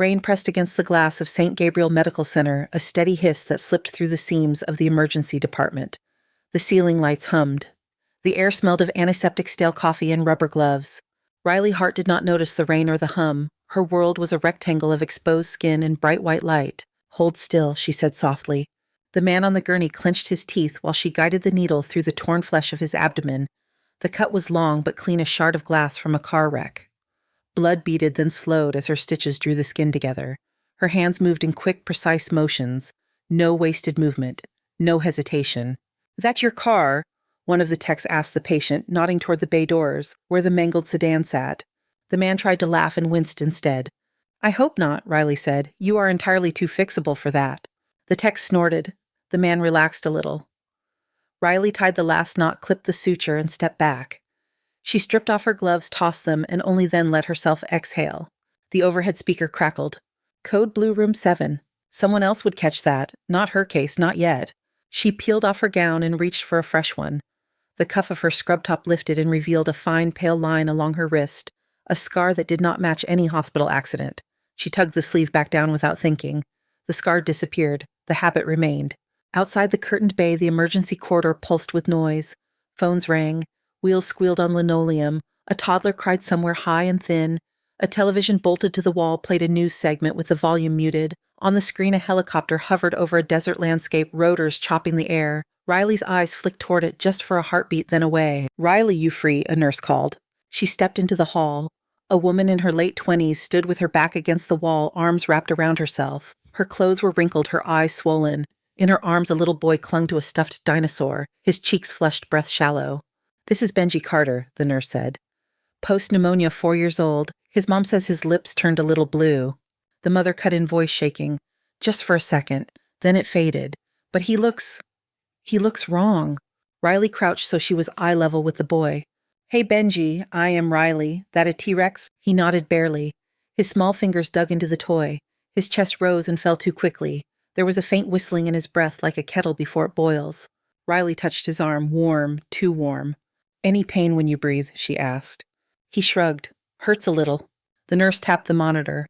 Rain pressed against the glass of St. Gabriel Medical Center, a steady hiss that slipped through the seams of the emergency department. The ceiling lights hummed. The air smelled of antiseptic stale coffee and rubber gloves. Riley Hart did not notice the rain or the hum. Her world was a rectangle of exposed skin and bright white light. "Hold still," she said softly. The man on the gurney clenched his teeth while she guided the needle through the torn flesh of his abdomen. The cut was long but clean as a shard of glass from a car wreck. Blood beaded, then slowed as her stitches drew the skin together. Her hands moved in quick, precise motions. No wasted movement. No hesitation. "That's your car?" one of the techs asked the patient, nodding toward the bay doors, where the mangled sedan sat. The man tried to laugh and winced instead. "I hope not," Riley said. "You are entirely too fixable for that." The tech snorted. The man relaxed a little. Riley tied the last knot, clipped the suture, and stepped back. She stripped off her gloves, tossed them, and only then let herself exhale. The overhead speaker crackled. "Code Blue Room 7. Someone else would catch that. Not her case, not yet." She peeled off her gown and reached for a fresh one. The cuff of her scrub top lifted and revealed a fine, pale line along her wrist, a scar that did not match any hospital accident. She tugged the sleeve back down without thinking. The scar disappeared. The habit remained. Outside the curtained bay, the emergency corridor pulsed with noise. Phones rang. Wheels squealed on linoleum. A toddler cried somewhere high and thin. A television bolted to the wall played a news segment with the volume muted. On the screen, a helicopter hovered over a desert landscape, rotors chopping the air. Riley's eyes flicked toward it just for a heartbeat, then away. "Riley, you free," a nurse called. She stepped into the hall. A woman in her late 20s stood with her back against the wall, arms wrapped around herself. Her clothes were wrinkled, her eyes swollen. In her arms, a little boy clung to a stuffed dinosaur, his cheeks flushed, breath shallow. "This is Benji Carter," the nurse said. "Post-pneumonia, 4 years old. His mom says his lips turned a little blue." The mother cut in, voice shaking. "Just for a second. Then it faded. But he looks wrong." Riley crouched so she was eye level with the boy. "Hey, Benji, I am Riley. That a T-Rex?" He nodded barely. His small fingers dug into the toy. His chest rose and fell too quickly. There was a faint whistling in his breath like a kettle before it boils. Riley touched his arm, warm, too warm. "Any pain when you breathe?" she asked. He shrugged. "Hurts a little." The nurse tapped the monitor.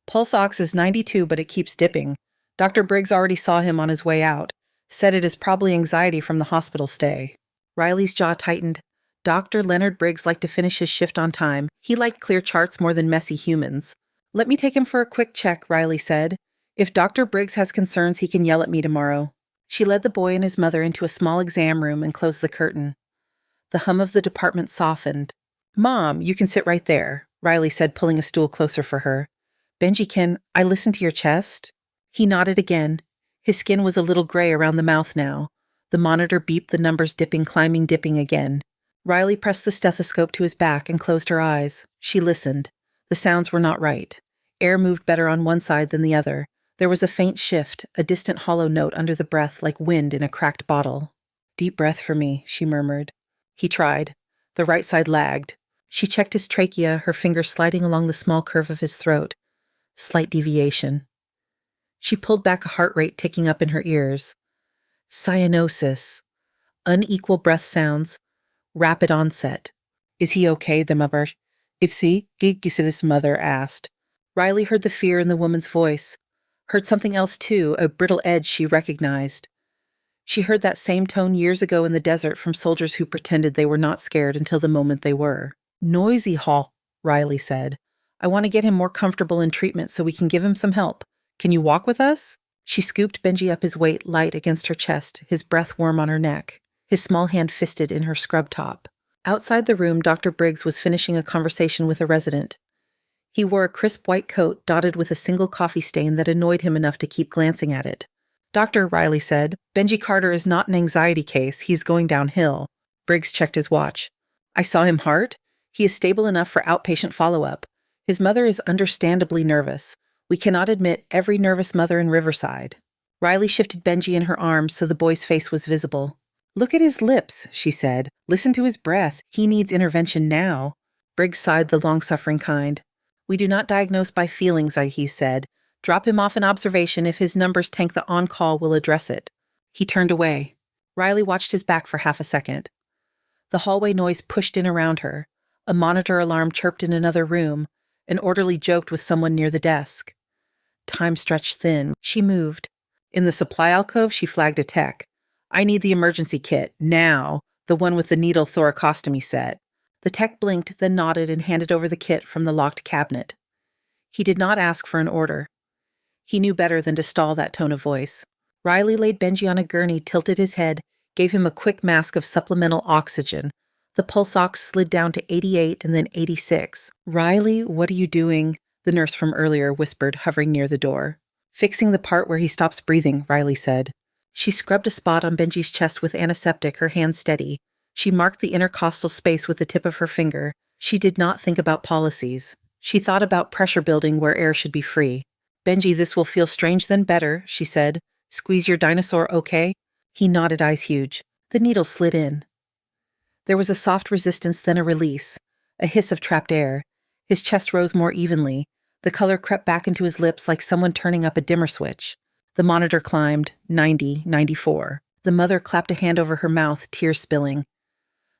"Pulse ox is 92, but it keeps dipping. Dr. Briggs already saw him on his way out. Said it is probably anxiety from the hospital stay." Riley's jaw tightened. Dr. Leonard Briggs liked to finish his shift on time. He liked clear charts more than messy humans. "Let me take him for a quick check," Riley said. "If Dr. Briggs has concerns, he can yell at me tomorrow." She led the boy and his mother into a small exam room and closed the curtain. The hum of the department softened. "Mom, you can sit right there," Riley said, pulling a stool closer for her. "Benji, can I listen to your chest?" He nodded again. His skin was a little gray around the mouth now. The monitor beeped, the numbers dipping, climbing, dipping again. Riley pressed the stethoscope to his back and closed her eyes. She listened. The sounds were not right. Air moved better on one side than the other. There was a faint shift, a distant hollow note under the breath like wind in a cracked bottle. "Deep breath for me," she murmured. He tried. The right side lagged. She checked his trachea, her fingers sliding along the small curve of his throat. Slight deviation. She pulled back, a heart rate ticking up in her ears. Cyanosis. Unequal breath sounds. Rapid onset. "Is he okay?" the mother. "Is he?" His mother asked. Riley heard the fear in the woman's voice. Heard something else too, a brittle edge she recognized. She heard that same tone years ago in the desert from soldiers who pretended they were not scared until the moment they were. "Noisy hall," Riley said. "I want to get him more comfortable in treatment so we can give him some help. Can you walk with us?" She scooped Benji up, his weight light against her chest, his breath warm on her neck, his small hand fisted in her scrub top. Outside the room, Dr. Briggs was finishing a conversation with a resident. He wore a crisp white coat dotted with a single coffee stain that annoyed him enough to keep glancing at it. "Doctor," Riley said, "Benji Carter is not an anxiety case. He's going downhill." Briggs checked his watch. "I saw him heart. He is stable enough for outpatient follow-up. His mother is understandably nervous. We cannot admit every nervous mother in Riverside." Riley shifted Benji in her arms so the boy's face was visible. "Look at his lips," she said. "Listen to his breath. He needs intervention now." Briggs sighed, the long-suffering kind. "We do not diagnose by feelings," he said. "Drop him off in observation. If his numbers tank the on-call, we'll address it." He turned away. Riley watched his back for half a second. The hallway noise pushed in around her. A monitor alarm chirped in another room. An orderly joked with someone near the desk. Time stretched thin. She moved. In the supply alcove, she flagged a tech. "I need the emergency kit, now, the one with the needle thoracostomy set." The tech blinked, then nodded and handed over the kit from the locked cabinet. He did not ask for an order. He knew better than to stall that tone of voice. Riley laid Benji on a gurney, tilted his head, gave him a quick mask of supplemental oxygen. The pulse ox slid down to 88 and then 86. "Riley, what are you doing?" the nurse from earlier whispered, hovering near the door. "Fixing the part where he stops breathing," Riley said. She scrubbed a spot on Benji's chest with antiseptic, her hand steady. She marked the intercostal space with the tip of her finger. She did not think about policies. She thought about pressure building where air should be free. "Benji, this will feel strange then better," she said. "Squeeze your dinosaur, okay?" He nodded, eyes huge. The needle slid in. There was a soft resistance, then a release, a hiss of trapped air. His chest rose more evenly. The color crept back into his lips like someone turning up a dimmer switch. The monitor climbed, 90, 94. The mother clapped a hand over her mouth, tears spilling.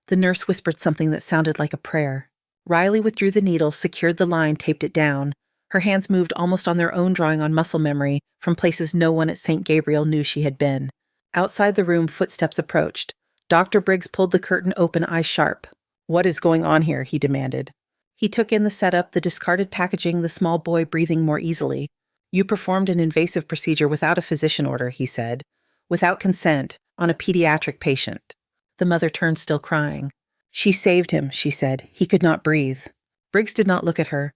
The nurse whispered something that sounded like a prayer. Riley withdrew the needle, secured the line, taped it down. Her hands moved almost on their own, drawing on muscle memory from places no one at St. Gabriel knew she had been. Outside the room, footsteps approached. Dr. Briggs pulled the curtain open, eyes sharp. "What is going on here?" he demanded. He took in the setup, the discarded packaging, the small boy breathing more easily. "You performed an invasive procedure without a physician order," he said. "Without consent, on a pediatric patient." The mother turned, still crying. "She saved him," she said. "He could not breathe." Briggs did not look at her.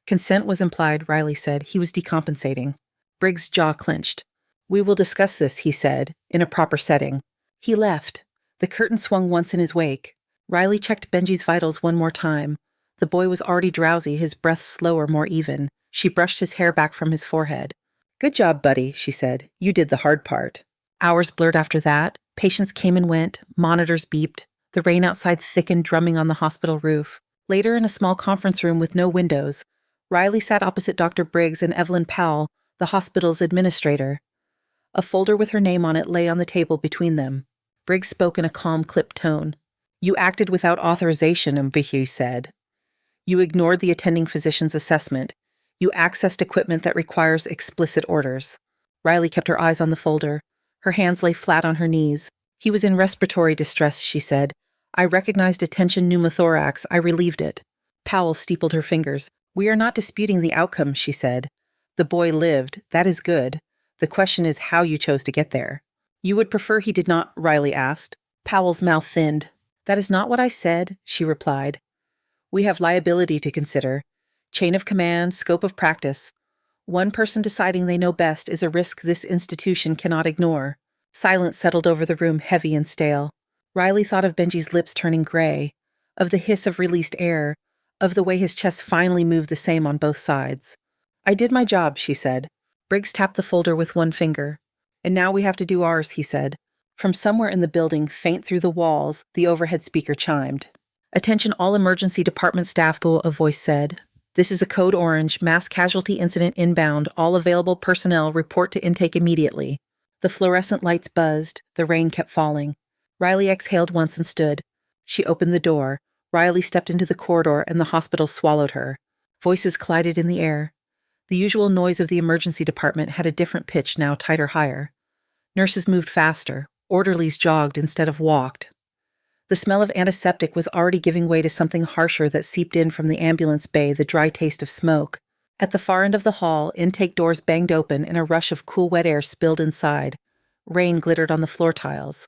"Consent was implied," Riley said. "He was decompensating." Briggs' jaw clenched. "We will discuss this," he said, "in a proper setting." He left. The curtain swung once in his wake. Riley checked Benji's vitals one more time. The boy was already drowsy, his breath slower, more even. She brushed his hair back from his forehead. "Good job, buddy," she said. "You did the hard part." Hours blurred after that. Patients came and went. Monitors beeped. The rain outside thickened, drumming on the hospital roof. Later, in a small conference room with no windows, Riley sat opposite Dr. Briggs and Evelyn Powell, the hospital's administrator. A folder with her name on it lay on the table between them. Briggs spoke in a calm, clipped tone. "You acted without authorization," Mbihi said. "You ignored the attending physician's assessment. You accessed equipment that requires explicit orders." Riley kept her eyes on the folder. Her hands lay flat on her knees. "He was in respiratory distress," she said. "I recognized a tension pneumothorax. I relieved it." Powell steepled her fingers. "We are not disputing the outcome," she said. "The boy lived. That is good. The question is how you chose to get there." "You would prefer he did not?" Riley asked. Powell's mouth thinned. "That is not what I said," she replied. "We have liability to consider. Chain of command, scope of practice. One person deciding they know best is a risk this institution cannot ignore." Silence settled over the room, heavy and stale. Riley thought of Benji's lips turning gray, of the hiss of released air, of the way his chest finally moved the same on both sides. "I did my job," she said. Briggs tapped the folder with one finger. "And now we have to do ours," he said. From somewhere in the building, faint through the walls, the overhead speaker chimed. "Attention all emergency department staff," a voice said. "This is a code orange, mass casualty incident inbound. All available personnel report to intake immediately." The fluorescent lights buzzed. The rain kept falling. Riley exhaled once and stood. She opened the door. Riley stepped into the corridor and the hospital swallowed her. Voices collided in the air. The usual noise of the emergency department had a different pitch, now tighter, higher. Nurses moved faster. Orderlies jogged instead of walked. The smell of antiseptic was already giving way to something harsher that seeped in from the ambulance bay, the dry taste of smoke. At the far end of the hall, intake doors banged open and a rush of cool, wet air spilled inside. Rain glittered on the floor tiles.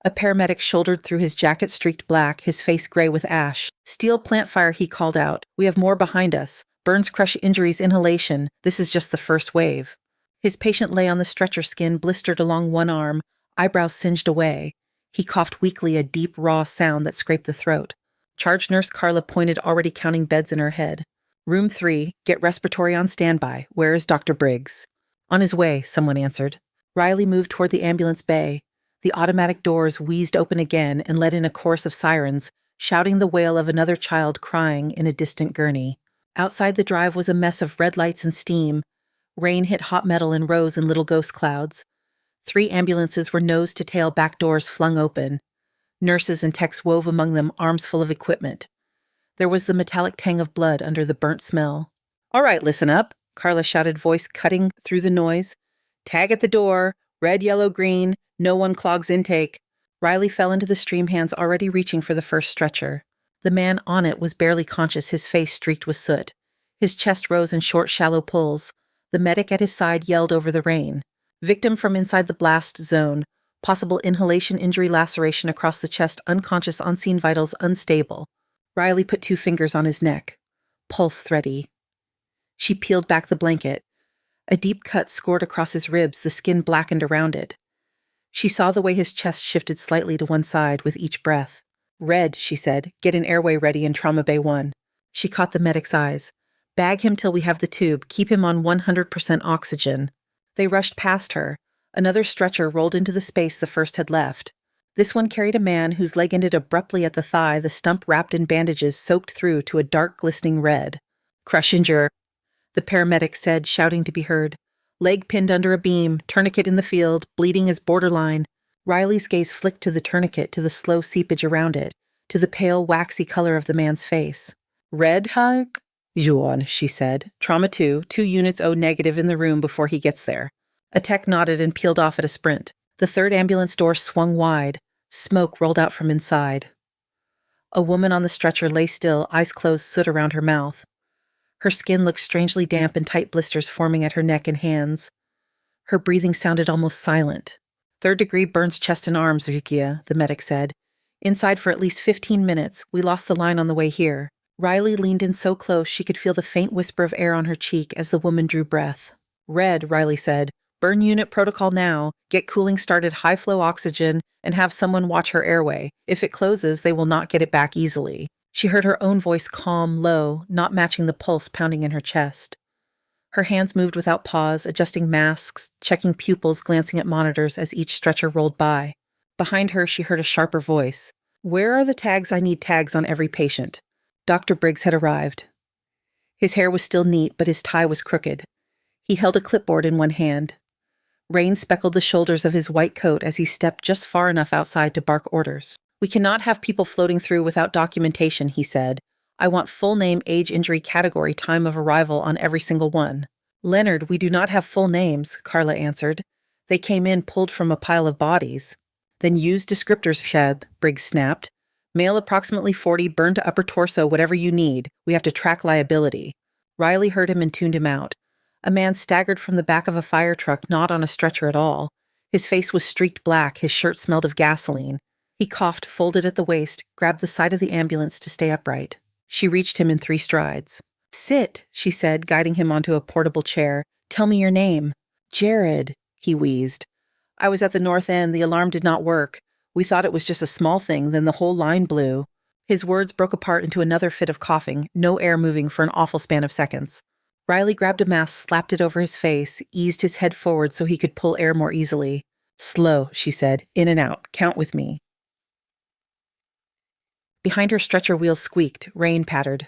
A paramedic shouldered through, his jacket streaked black, his face gray with ash. "Steel plant fire," he called out. "We have more behind us. Burns, crush, injuries, inhalation. This is just the first wave." His patient lay on the stretcher, skin blistered along one arm, eyebrows singed away. He coughed weakly, a deep, raw sound that scraped the throat. Charge nurse Carla pointed, already counting beds in her head. "Room 3, get respiratory on standby. Where is Dr. Briggs?" "On his way," someone answered. Riley moved toward the ambulance bay. The automatic doors wheezed open again and let in a chorus of sirens, shouting the wail of another child crying in a distant gurney. Outside the drive was a mess of red lights and steam. Rain hit hot metal and rose in little ghost clouds. 3 ambulances were nose to tail, back doors flung open. Nurses and techs wove among them, arms full of equipment. There was the metallic tang of blood under the burnt smell. "All right, listen up," Carla shouted, voice cutting through the noise. Tag at the door. Red, yellow, green. No one clogs intake. Riley fell into the stream, hands already reaching for the first stretcher. The man on it was barely conscious, his face streaked with soot. His chest rose in short, shallow pulls. The medic at his side yelled over the rain. Victim from inside the blast zone. Possible inhalation injury, laceration across the chest, unconscious, on-scene vitals, unstable. Riley put 2 fingers on his neck. Pulse thready. She peeled back the blanket. A deep cut scored across his ribs, the skin blackened around it. She saw the way his chest shifted slightly to one side with each breath. Red, she said, get an airway ready in Trauma Bay 1. She caught the medic's eyes. Bag him till we have the tube, keep him on 100% oxygen. They rushed past her. Another stretcher rolled into the space the first had left. This one carried a man whose leg ended abruptly at the thigh, the stump wrapped in bandages soaked through to a dark glistening red. Crush injure, the paramedic said, shouting to be heard. Leg pinned under a beam, tourniquet in the field, bleeding is borderline. Riley's gaze flicked to the tourniquet, to the slow seepage around it, to the pale, waxy color of the man's face. Red hug? Juan, she said. Trauma 2, 2 units O negative in the room before he gets there. A tech nodded and peeled off at a sprint. The 3rd ambulance door swung wide. Smoke rolled out from inside. A woman on the stretcher lay still, eyes closed, soot around her mouth. Her skin looked strangely damp and tight blisters forming at her neck and hands. Her breathing sounded almost silent. 3rd degree burns chest and arms, Vikia, the medic said. Inside for at least 15 minutes. We lost the line on the way here. Riley leaned in so close she could feel the faint whisper of air on her cheek as the woman drew breath. Red, Riley said. Burn unit protocol now. Get cooling started, high flow oxygen, and have someone watch her airway. If it closes, they will not get it back easily. She heard her own voice calm, low, not matching the pulse pounding in her chest. Her hands moved without pause, adjusting masks, checking pupils, glancing at monitors as each stretcher rolled by. Behind her, she heard a sharper voice. Where are the tags? I need tags on every patient. Dr. Briggs had arrived. His hair was still neat, but his tie was crooked. He held a clipboard in one hand. Rain speckled the shoulders of his white coat as he stepped just far enough outside to bark orders. We cannot have people floating through without documentation, he said. I want full name, age, injury, category, time of arrival on every single one. Leonard, we do not have full names, Carla answered. They came in pulled from a pile of bodies. Then use descriptors, Shad, Briggs snapped. Male approximately 40, burned to upper torso, whatever you need. We have to track liability. Riley heard him and tuned him out. A man staggered from the back of a fire truck, not on a stretcher at all. His face was streaked black, his shirt smelled of gasoline. He coughed, folded at the waist, grabbed the side of the ambulance to stay upright. She reached him in 3 strides. Sit, she said, guiding him onto a portable chair. Tell me your name. Jared, he wheezed. I was at the north end. The alarm did not work. We thought it was just a small thing, then the whole line blew. His words broke apart into another fit of coughing, no air moving for an awful span of seconds. Riley grabbed a mask, slapped it over his face, eased his head forward so he could pull air more easily. Slow, she said. In and out. Count with me. Behind her, stretcher wheels squeaked. Rain pattered.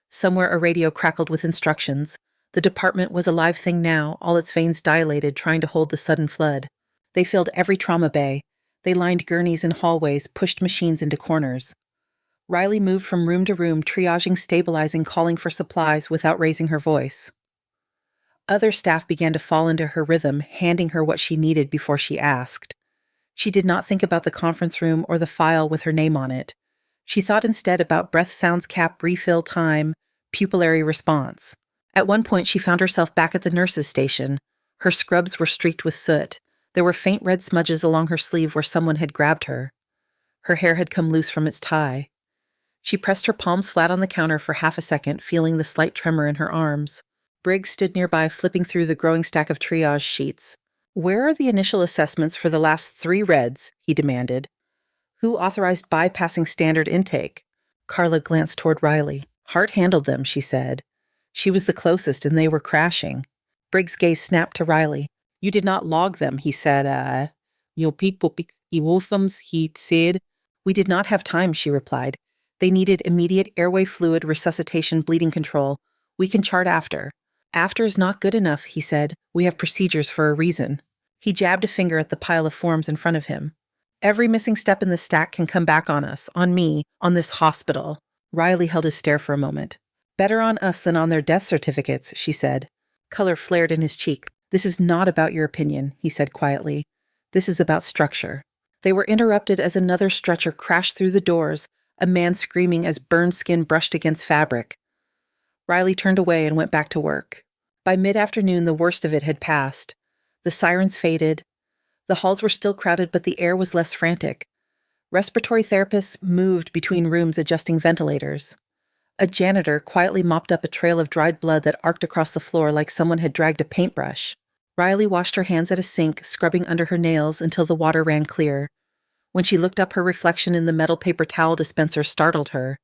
Somewhere a radio crackled with instructions. The department was a live thing now, all its veins dilated, trying to hold the sudden flood. They filled every trauma bay. They lined gurneys and hallways, pushed machines into corners. Riley moved from room to room, triaging, stabilizing, calling for supplies without raising her voice. Other staff began to fall into her rhythm, handing her what she needed before she asked. She did not think about the conference room or the file with her name on it. She thought instead about breath sounds cap, refill time, pupillary response. At one point, she found herself back at the nurse's station. Her scrubs were streaked with soot. There were faint red smudges along her sleeve where someone had grabbed her. Her hair had come loose from its tie. She pressed her palms flat on the counter for half a second, feeling the slight tremor in her arms. Briggs stood nearby, flipping through the growing stack of triage sheets. Where are the initial assessments for the last 3 reds? He demanded. Who authorized bypassing standard intake? Carla glanced toward Riley. Hart handled them, she said. She was the closest, and they were crashing. Briggs' gaze snapped to Riley. You did not log them, he said. He said. We did not have time, she replied. They needed immediate airway fluid resuscitation bleeding control. We can chart after. After is not good enough, he said. We have procedures for a reason. He jabbed a finger at the pile of forms in front of him. Every missing step in the stack can come back on us, on me, on this hospital. Riley held his stare for a moment. Better on us than on their death certificates, she said. Color flared in his cheek. "This is not about your opinion," he said quietly. "This is about structure." They were interrupted as another stretcher crashed through the doors, a man screaming as burned skin brushed against fabric. Riley turned away and went back to work. By mid-afternoon, the worst of it had passed. The sirens faded. The halls were still crowded, but the air was less frantic. Respiratory therapists moved between rooms adjusting ventilators. A janitor quietly mopped up a trail of dried blood that arced across the floor like someone had dragged a paintbrush. Riley washed her hands at a sink, scrubbing under her nails until the water ran clear. When she looked up, her reflection in the metal paper towel dispenser startled her.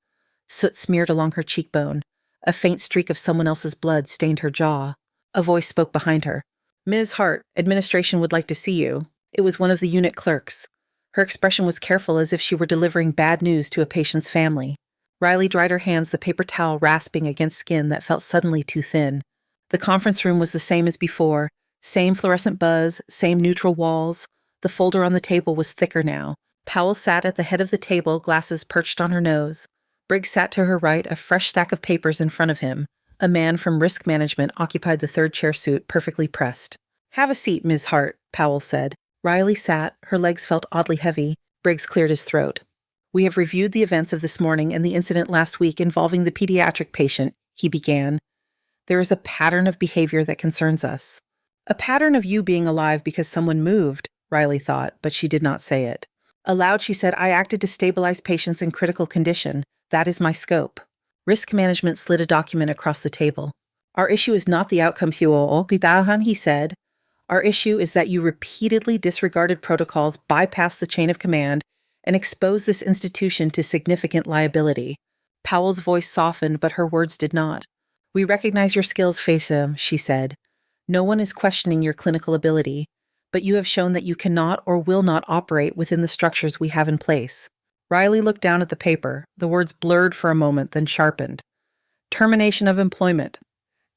Soot smeared along her cheekbone. A faint streak of someone else's blood stained her jaw. A voice spoke behind her. "Ms. Hart, administration would like to see you." It was one of the unit clerks. Her expression was careful, as if she were delivering bad news to a patient's family. Riley dried her hands, the paper towel rasping against skin that felt suddenly too thin. The conference room was the same as before. Same fluorescent buzz, same neutral walls. The folder on the table was thicker now. Powell sat at the head of the table, glasses perched on her nose. Briggs sat to her right, a fresh stack of papers in front of him. A man from risk management occupied the third chair suit, perfectly pressed. "Have a seat, Ms. Hart," Powell said. Riley sat. Her legs felt oddly heavy. Briggs cleared his throat. "We have reviewed the events of this morning and the incident last week involving the pediatric patient," he began. "There is a pattern of behavior that concerns us." "A pattern of you being alive because someone moved," Riley thought, but she did not say it. Aloud, she said, "I acted to stabilize patients in critical condition. That is my scope." Risk management slid a document across the table. "Our issue is not the outcome, he said. Our issue is that you repeatedly disregarded protocols, bypassed the chain of command, and exposed this institution to significant liability." Powell's voice softened, but her words did not. "We recognize your skills, Faisam," she said. "No one is questioning your clinical ability, but you have shown that you cannot or will not operate within the structures we have in place." Riley looked down at the paper. The words blurred for a moment, then sharpened. "Termination of employment.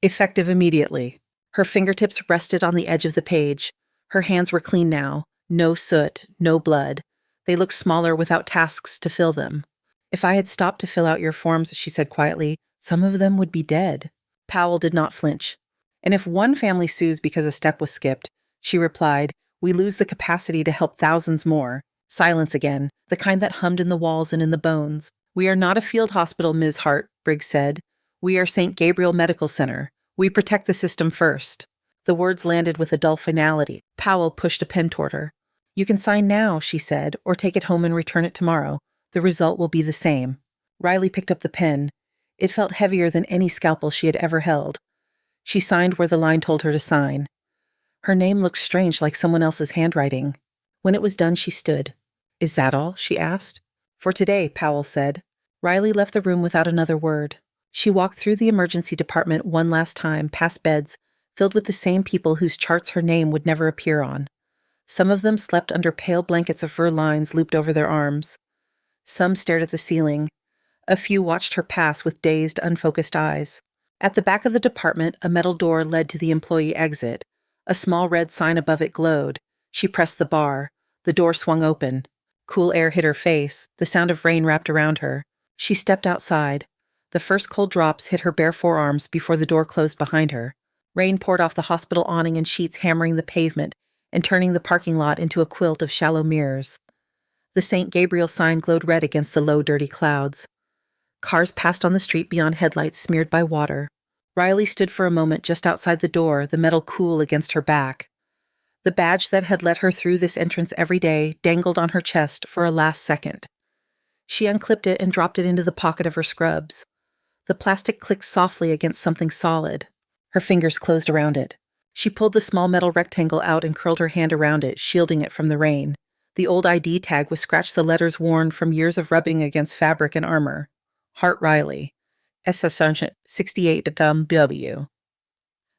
Effective immediately." Her fingertips rested on the edge of the page. Her hands were clean now. No soot, no blood. They looked smaller without tasks to fill them. "If I had stopped to fill out your forms," she said quietly, "some of them would be dead." Powell did not flinch. "And if one family sues because a step was skipped," she replied, "we lose the capacity to help thousands more." Silence again, the kind that hummed in the walls and in the bones. "We are not a field hospital, Ms. Hart," Briggs said. "We are St. Gabriel Medical Center. We protect the system first." The words landed with a dull finality. Powell pushed a pen toward her. "You can sign now," she said, "or take it home and return it tomorrow. The result will be the same." Riley picked up the pen. It felt heavier than any scalpel she had ever held. She signed where the line told her to sign. Her name looked strange, like someone else's handwriting. When it was done, she stood. "Is that all?" she asked. "For today," Powell said. Riley left the room without another word. She walked through the emergency department one last time, past beds, filled with the same people whose charts her name would never appear on. Some of them slept under pale blankets of fur lines looped over their arms. Some stared at the ceiling. A few watched her pass with dazed, unfocused eyes. At the back of the department, a metal door led to the employee exit. A small red sign above it glowed. She pressed the bar. The door swung open. Cool air hit her face. The sound of rain wrapped around her. She stepped outside. The first cold drops hit her bare forearms before the door closed behind her. Rain poured off the hospital awning in sheets, hammering the pavement and turning the parking lot into a quilt of shallow mirrors. The St. Gabriel sign glowed red against the low, dirty clouds. Cars passed on the street beyond headlights smeared by water. Riley stood for a moment just outside the door, the metal cool against her back. The badge that had let her through this entrance every day dangled on her chest for a last second. She unclipped it and dropped it into the pocket of her scrubs. The plastic clicked softly against something solid. Her fingers closed around it. She pulled the small metal rectangle out and curled her hand around it, shielding it from the rain. The old ID tag was scratched, the letters worn from years of rubbing against fabric and armor. Hart Riley. SS 68 W.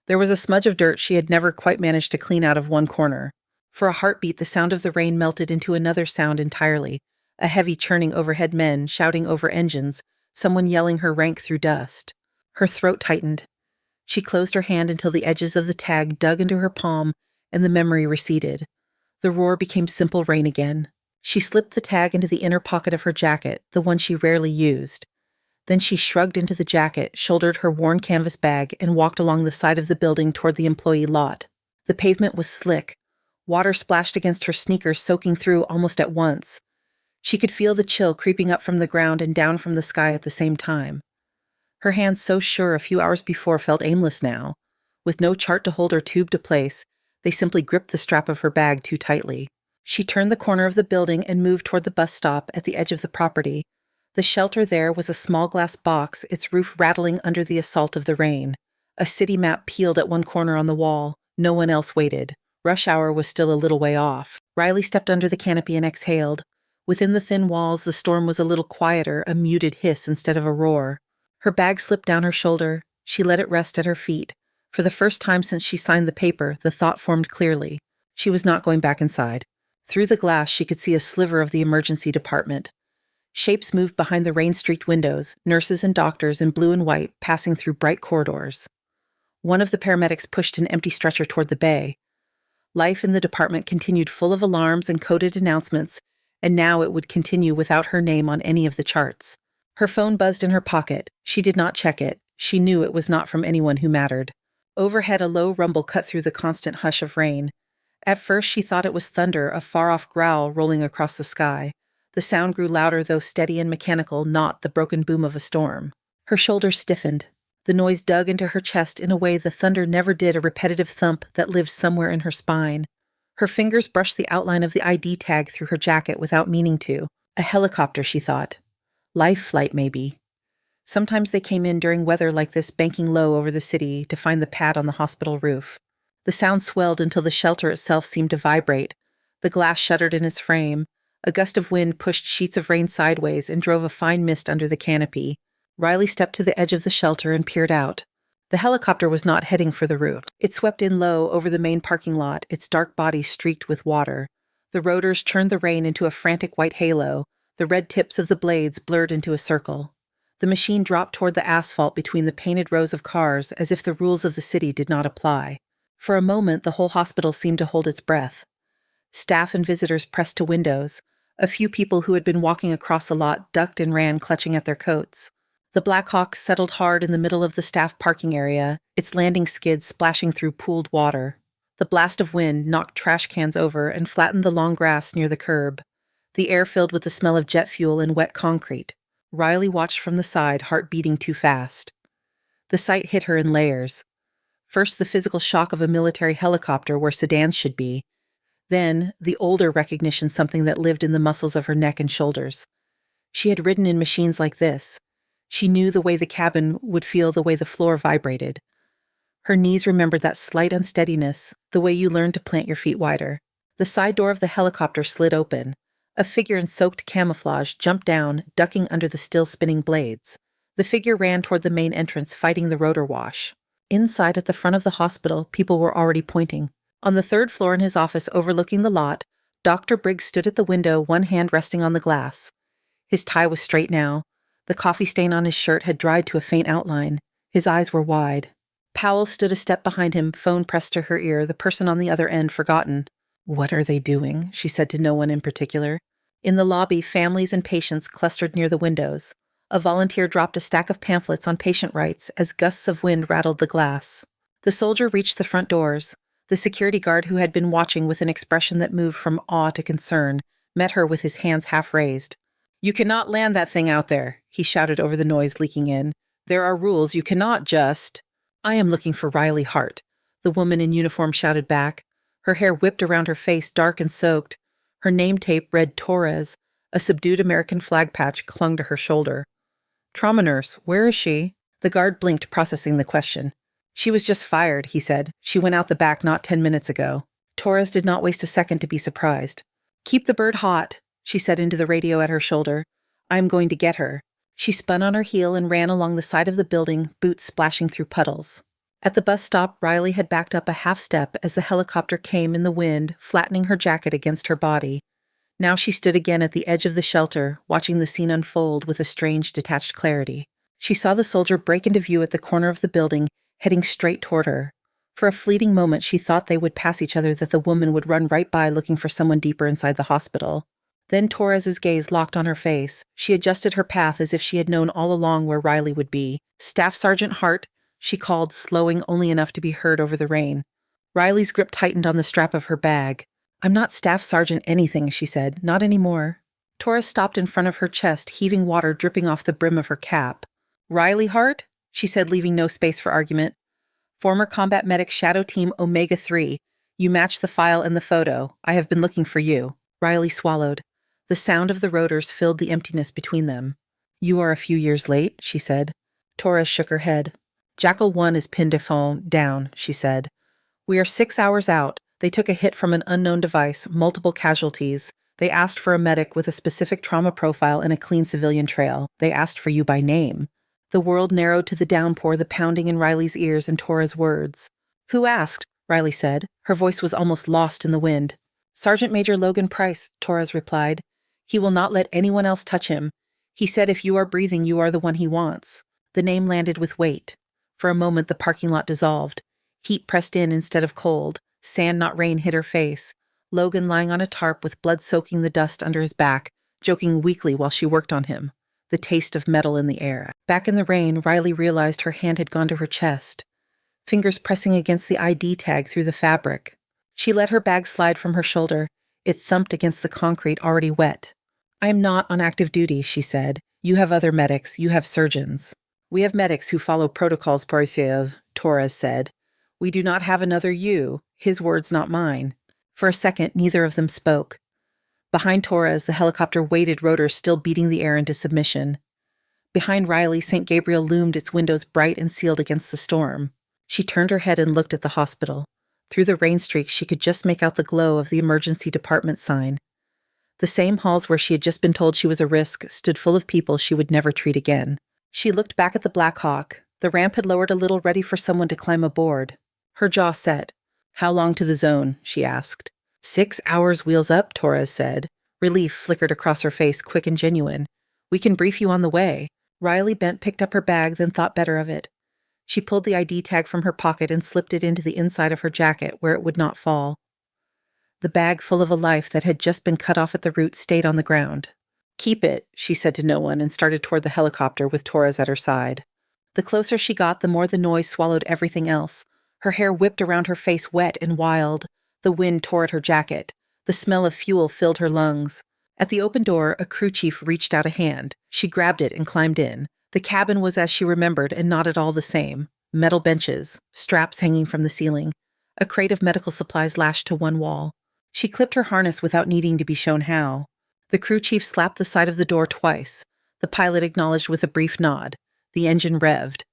There was a smudge of dirt she had never quite managed to clean out of one corner. For a heartbeat, the sound of the rain melted into another sound entirely, a heavy churning overhead, men shouting over engines, someone yelling her rank through dust. Her throat tightened. She closed her hand until the edges of the tag dug into her palm and the memory receded. The roar became simple rain again. She slipped the tag into the inner pocket of her jacket, the one she rarely used. Then she shrugged into the jacket, shouldered her worn canvas bag, and walked along the side of the building toward the employee lot. The pavement was slick. Water splashed against her sneakers, soaking through almost at once. She could feel the chill creeping up from the ground and down from the sky at the same time. Her hands, so sure a few hours before, felt aimless now. With no chart to hold or tube to place, they simply gripped the strap of her bag too tightly. She turned the corner of the building and moved toward the bus stop at the edge of the property. The shelter there was a small glass box, its roof rattling under the assault of the rain. A city map peeled at one corner on the wall. No one else waited. Rush hour was still a little way off. Riley stepped under the canopy and exhaled. Within the thin walls, the storm was a little quieter, a muted hiss instead of a roar. Her bag slipped down her shoulder. She let it rest at her feet. For the first time since she signed the paper, the thought formed clearly. She was not going back inside. Through the glass, she could see a sliver of the emergency department. Shapes moved behind the rain-streaked windows, nurses and doctors in blue and white passing through bright corridors. One of the paramedics pushed an empty stretcher toward the bay. Life in the department continued full of alarms and coded announcements, and now it would continue without her name on any of the charts. Her phone buzzed in her pocket. She did not check it. She knew it was not from anyone who mattered. Overhead, a low rumble cut through the constant hush of rain. At first, she thought it was thunder, a far-off growl rolling across the sky. The sound grew louder, though steady and mechanical, not the broken boom of a storm. Her shoulders stiffened. The noise dug into her chest in a way the thunder never did, a repetitive thump that lived somewhere in her spine. Her fingers brushed the outline of the ID tag through her jacket without meaning to. A helicopter, she thought. Life flight, maybe. Sometimes they came in during weather like this, banking low over the city to find the pad on the hospital roof. The sound swelled until the shelter itself seemed to vibrate. The glass shuddered in its frame. A gust of wind pushed sheets of rain sideways and drove a fine mist under the canopy. Riley stepped to the edge of the shelter and peered out. The helicopter was not heading for the roof. It swept in low over the main parking lot, its dark body streaked with water. The rotors churned the rain into a frantic white halo. The red tips of the blades blurred into a circle. The machine dropped toward the asphalt between the painted rows of cars as if the rules of the city did not apply. For a moment, the whole hospital seemed to hold its breath. Staff and visitors pressed to windows. A few people who had been walking across the lot ducked and ran, clutching at their coats. The Black Hawk settled hard in the middle of the staff parking area, its landing skids splashing through pooled water. The blast of wind knocked trash cans over and flattened the long grass near the curb. The air filled with the smell of jet fuel and wet concrete. Riley watched from the side, heart beating too fast. The sight hit her in layers. First, the physical shock of a military helicopter where sedans should be. Then, the older recognition, something that lived in the muscles of her neck and shoulders. She had ridden in machines like this. She knew the way the cabin would feel, the way the floor vibrated. Her knees remembered that slight unsteadiness, the way you learn to plant your feet wider. The side door of the helicopter slid open. A figure in soaked camouflage jumped down, ducking under the still spinning blades. The figure ran toward the main entrance, fighting the rotor wash. Inside, at the front of the hospital, people were already pointing. On the third floor in his office overlooking the lot, Dr. Briggs stood at the window, one hand resting on the glass. His tie was straight now. The coffee stain on his shirt had dried to a faint outline. His eyes were wide. Powell stood a step behind him, phone pressed to her ear, the person on the other end forgotten. "What are they doing?" she said to no one in particular. In the lobby, families and patients clustered near the windows. A volunteer dropped a stack of pamphlets on patient rights as gusts of wind rattled the glass. The soldier reached the front doors. The security guard, who had been watching with an expression that moved from awe to concern, met her with his hands half raised. "You cannot land that thing out there," he shouted over the noise leaking in. "There are rules. You cannot just—" "I am looking for Riley Hart," the woman in uniform shouted back. Her hair whipped around her face, dark and soaked. Her name tape read Torres. A subdued American flag patch clung to her shoulder. "Trauma nurse, where is she?" The guard blinked, processing the question. "She was just fired," he said. "She went out the back not 10 minutes ago." Torres did not waste a second to be surprised. "Keep the bird hot," she said into the radio at her shoulder. "I am going to get her." She spun on her heel and ran along the side of the building, boots splashing through puddles. At the bus stop, Riley had backed up a half step as the helicopter came in the wind, flattening her jacket against her body. Now she stood again at the edge of the shelter, watching the scene unfold with a strange, detached clarity. She saw the soldier break into view at the corner of the building, heading straight toward her. For a fleeting moment, she thought they would pass each other, that the woman would run right by looking for someone deeper inside the hospital. Then Torres's gaze locked on her face. She adjusted her path as if she had known all along where Riley would be. "Staff Sergeant Hart," she called, slowing only enough to be heard over the rain. Riley's grip tightened on the strap of her bag. "I'm not Staff Sergeant anything," she said. "Not anymore." Torres stopped in front of her chest, heaving water dripping off the brim of her cap. "Riley Hart?" she said, leaving no space for argument. "Former combat medic Shadow Team Omega-3. You match the file and the photo. I have been looking for you." Riley swallowed. The sound of the rotors filled the emptiness between them. "You are a few years late," she said. Torres shook her head. "Jackal 1 is pinned down," she said. "We are 6 hours out. They took a hit from an unknown device, multiple casualties. They asked for a medic with a specific trauma profile and a clean civilian trail. They asked for you by name." The world narrowed to the downpour, the pounding in Riley's ears and Torres' words. "Who asked?" Riley said. Her voice was almost lost in the wind. "Sergeant Major Logan Price," Torres replied. "He will not let anyone else touch him. He said if you are breathing, you are the one he wants." The name landed with weight. For a moment, the parking lot dissolved. Heat pressed in instead of cold. Sand, not rain, hit her face. Logan lying on a tarp with blood soaking the dust under his back, joking weakly while she worked on him. The taste of metal in the air. Back in the rain, Riley realized her hand had gone to her chest, fingers pressing against the ID tag through the fabric. She let her bag slide from her shoulder. It thumped against the concrete, already wet. "I am not on active duty," she said. "You have other medics. You have surgeons." "We have medics who follow protocols, policiers," Torres said. "We do not have another you." His words, not mine. For a second, neither of them spoke. Behind Torres, the helicopter waited, rotors still beating the air into submission. Behind Riley, St. Gabriel loomed, its windows bright and sealed against the storm. She turned her head and looked at the hospital. Through the rain streaks, she could just make out the glow of the emergency department sign. The same halls where she had just been told she was a risk stood full of people she would never treat again. She looked back at the Black Hawk. The ramp had lowered a little, ready for someone to climb aboard. Her jaw set. "How long to the zone?" she asked. 6 hours wheels up, Torres said. Relief flickered across her face, quick and genuine. "We can brief you on the way." Riley bent, picked up her bag, then thought better of it. She pulled the ID tag from her pocket and slipped it into the inside of her jacket where it would not fall. The bag, full of a life that had just been cut off at the root, stayed on the ground. "Keep it," she said to no one, and started toward the helicopter with Torres at her side. The closer she got, the more the noise swallowed everything else. Her hair whipped around her face, wet and wild. The wind tore at her jacket. The smell of fuel filled her lungs. At the open door, a crew chief reached out a hand. She grabbed it and climbed in. The cabin was as she remembered, and not at all the same. Metal benches, straps hanging from the ceiling. A crate of medical supplies lashed to one wall. She clipped her harness without needing to be shown how. The crew chief slapped the side of the door twice. The pilot acknowledged with a brief nod. The engine revved.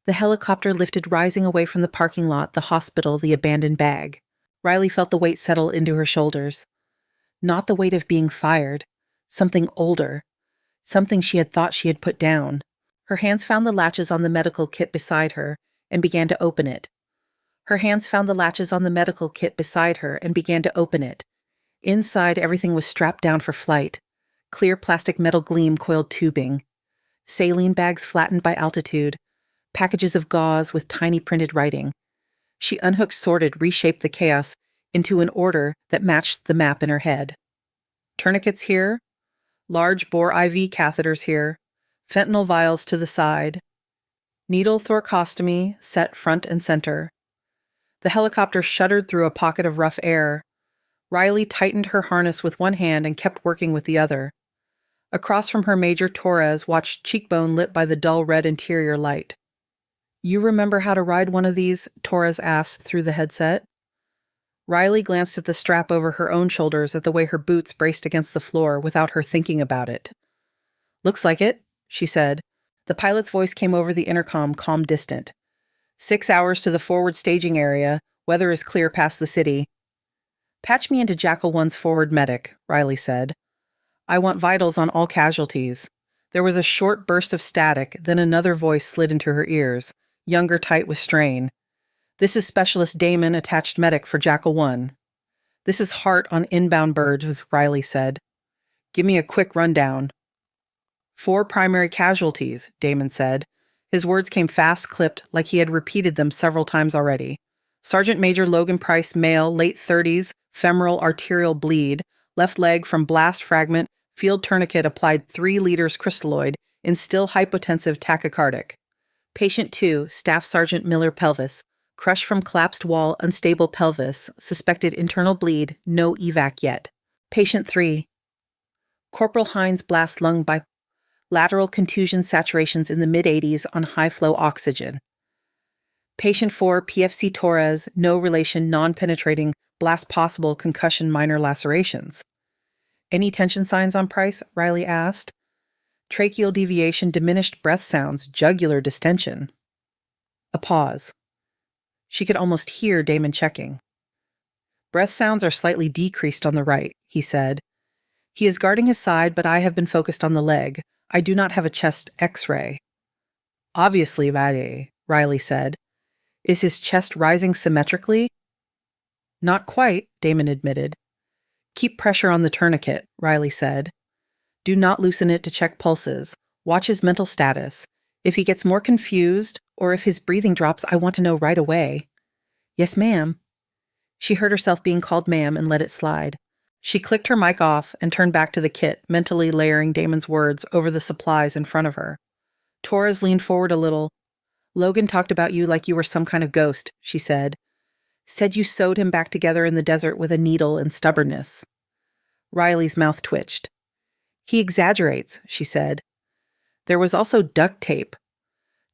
The helicopter lifted, rising away from the parking lot, the hospital, the abandoned bag. Riley felt the weight settle into her shoulders. Not the weight of being fired. Something older. Something she had thought she had put down. Her hands found the latches on the medical kit beside her and began to open it. Inside, everything was strapped down for flight. Clear plastic metal gleam, coiled tubing. Saline bags flattened by altitude. Packages of gauze with tiny printed writing. She unhooked, sorted, reshaped the chaos into an order that matched the map in her head. Tourniquets here. Large bore IV catheters here. Fentanyl vials to the side. Needle thoracostomy set front and center. The helicopter shuddered through a pocket of rough air. Riley tightened her harness with one hand and kept working with the other. Across from her, Major Torres watched, cheekbone lit by the dull red interior light. "You remember how to ride one of these?" Torres asked through the headset. Riley glanced at the strap over her own shoulders, at the way her boots braced against the floor without her thinking about it. "Looks like it," she said. The pilot's voice came over the intercom, calm, distant. 6 hours to the forward staging area. Weather is clear past the city." "Patch me into Jackal 1's forward medic," Riley said. "I want vitals on all casualties." There was a short burst of static, then another voice slid into her ears, younger, tight with strain. "This is Specialist Damon, attached medic for Jackal 1. "This is Hart on inbound birds," Riley said. "Give me a quick rundown." 4 primary casualties, Damon said. His words came fast, clipped, like he had repeated them several times already. Sergeant Major Logan Price, male, late 30s, femoral arterial bleed, Left leg from blast fragment, field tourniquet applied 3 liters crystalloid in still hypotensive tachycardic. Patient 2, Staff Sergeant Miller pelvis. Crush from collapsed wall, unstable pelvis, suspected internal bleed, no evac yet. Patient 3, Corporal Hines blast lung by lateral contusion saturations in the mid-80s on high-flow oxygen. Patient 4, PFC Torres, no relation, non-penetrating, blast possible, concussion, minor lacerations. Any tension signs on Price? Riley asked. Tracheal deviation, diminished breath sounds, jugular distension. A pause. She could almost hear Damon checking. Breath sounds are slightly decreased on the right, he said. He is guarding his side, but I have been focused on the leg. I do not have a chest x-ray. Obviously, Valle, Riley said. Is his chest rising symmetrically? Not quite, Damon admitted. Keep pressure on the tourniquet, Riley said. Do not loosen it to check pulses. Watch his mental status. If he gets more confused, or if his breathing drops, I want to know right away. Yes, ma'am. She heard herself being called ma'am and let it slide. She clicked her mic off and turned back to the kit, mentally layering Damon's words over the supplies in front of her. Torres leaned forward a little. Logan talked about you like you were some kind of ghost, she said. Said you sewed him back together in the desert with a needle and stubbornness. Riley's mouth twitched. He exaggerates, she said. There was also duct tape.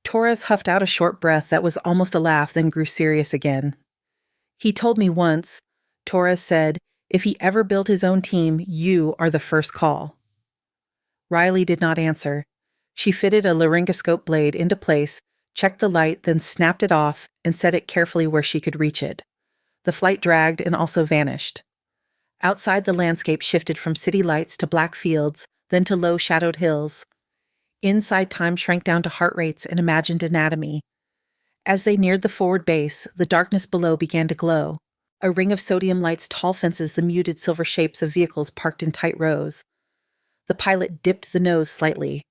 Torres huffed out a short breath that was almost a laugh, then grew serious again. He told me once, Torres said, if he ever built his own team, you are the first call. Riley did not answer. She fitted a laryngoscope blade into place, checked the light, then snapped it off and set it carefully where she could reach it. The flight dragged and also vanished. Outside, the landscape shifted from city lights to black fields, then to low-shadowed hills. Inside, time shrank down to heart rates and imagined anatomy. As they neared the forward base, the darkness below began to glow. A ring of sodium lights tall fences the muted silver shapes of vehicles parked in tight rows. The pilot dipped the nose slightly.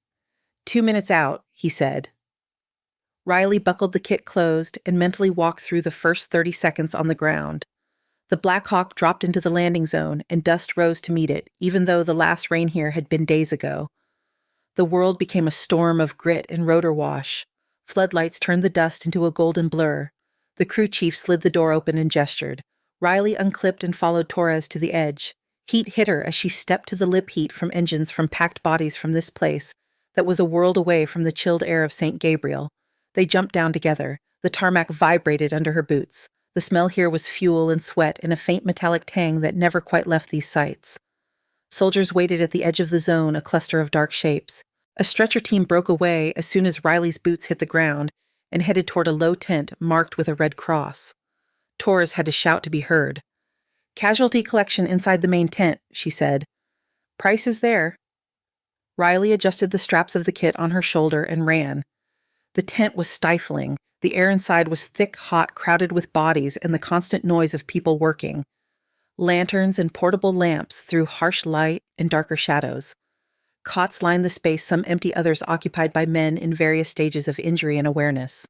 2 minutes out, he said. Riley buckled the kit closed and mentally walked through the first 30 seconds on the ground. The Black Hawk dropped into the landing zone and dust rose to meet it, even though the last rain here had been days ago. The world became a storm of grit and rotor wash. Floodlights turned the dust into a golden blur. The crew chief slid the door open and gestured. Riley unclipped and followed Torres to the edge. Heat hit her as she stepped to the lip heat from engines from packed bodies from this place that was a world away from the chilled air of St. Gabriel. They jumped down together. The tarmac vibrated under her boots. The smell here was fuel and sweat and a faint metallic tang that never quite left these sights. Soldiers waited at the edge of the zone, a cluster of dark shapes. A stretcher team broke away as soon as Riley's boots hit the ground and headed toward a low tent marked with a red cross. Torres had to shout to be heard. Casualty collection inside the main tent, she said. Price is there. Riley adjusted the straps of the kit on her shoulder and ran. The tent was stifling. The air inside was thick, hot, crowded with bodies and the constant noise of people working. Lanterns and portable lamps threw harsh light and darker shadows. Cots lined the space, some empty, others occupied by men in various stages of injury and awareness.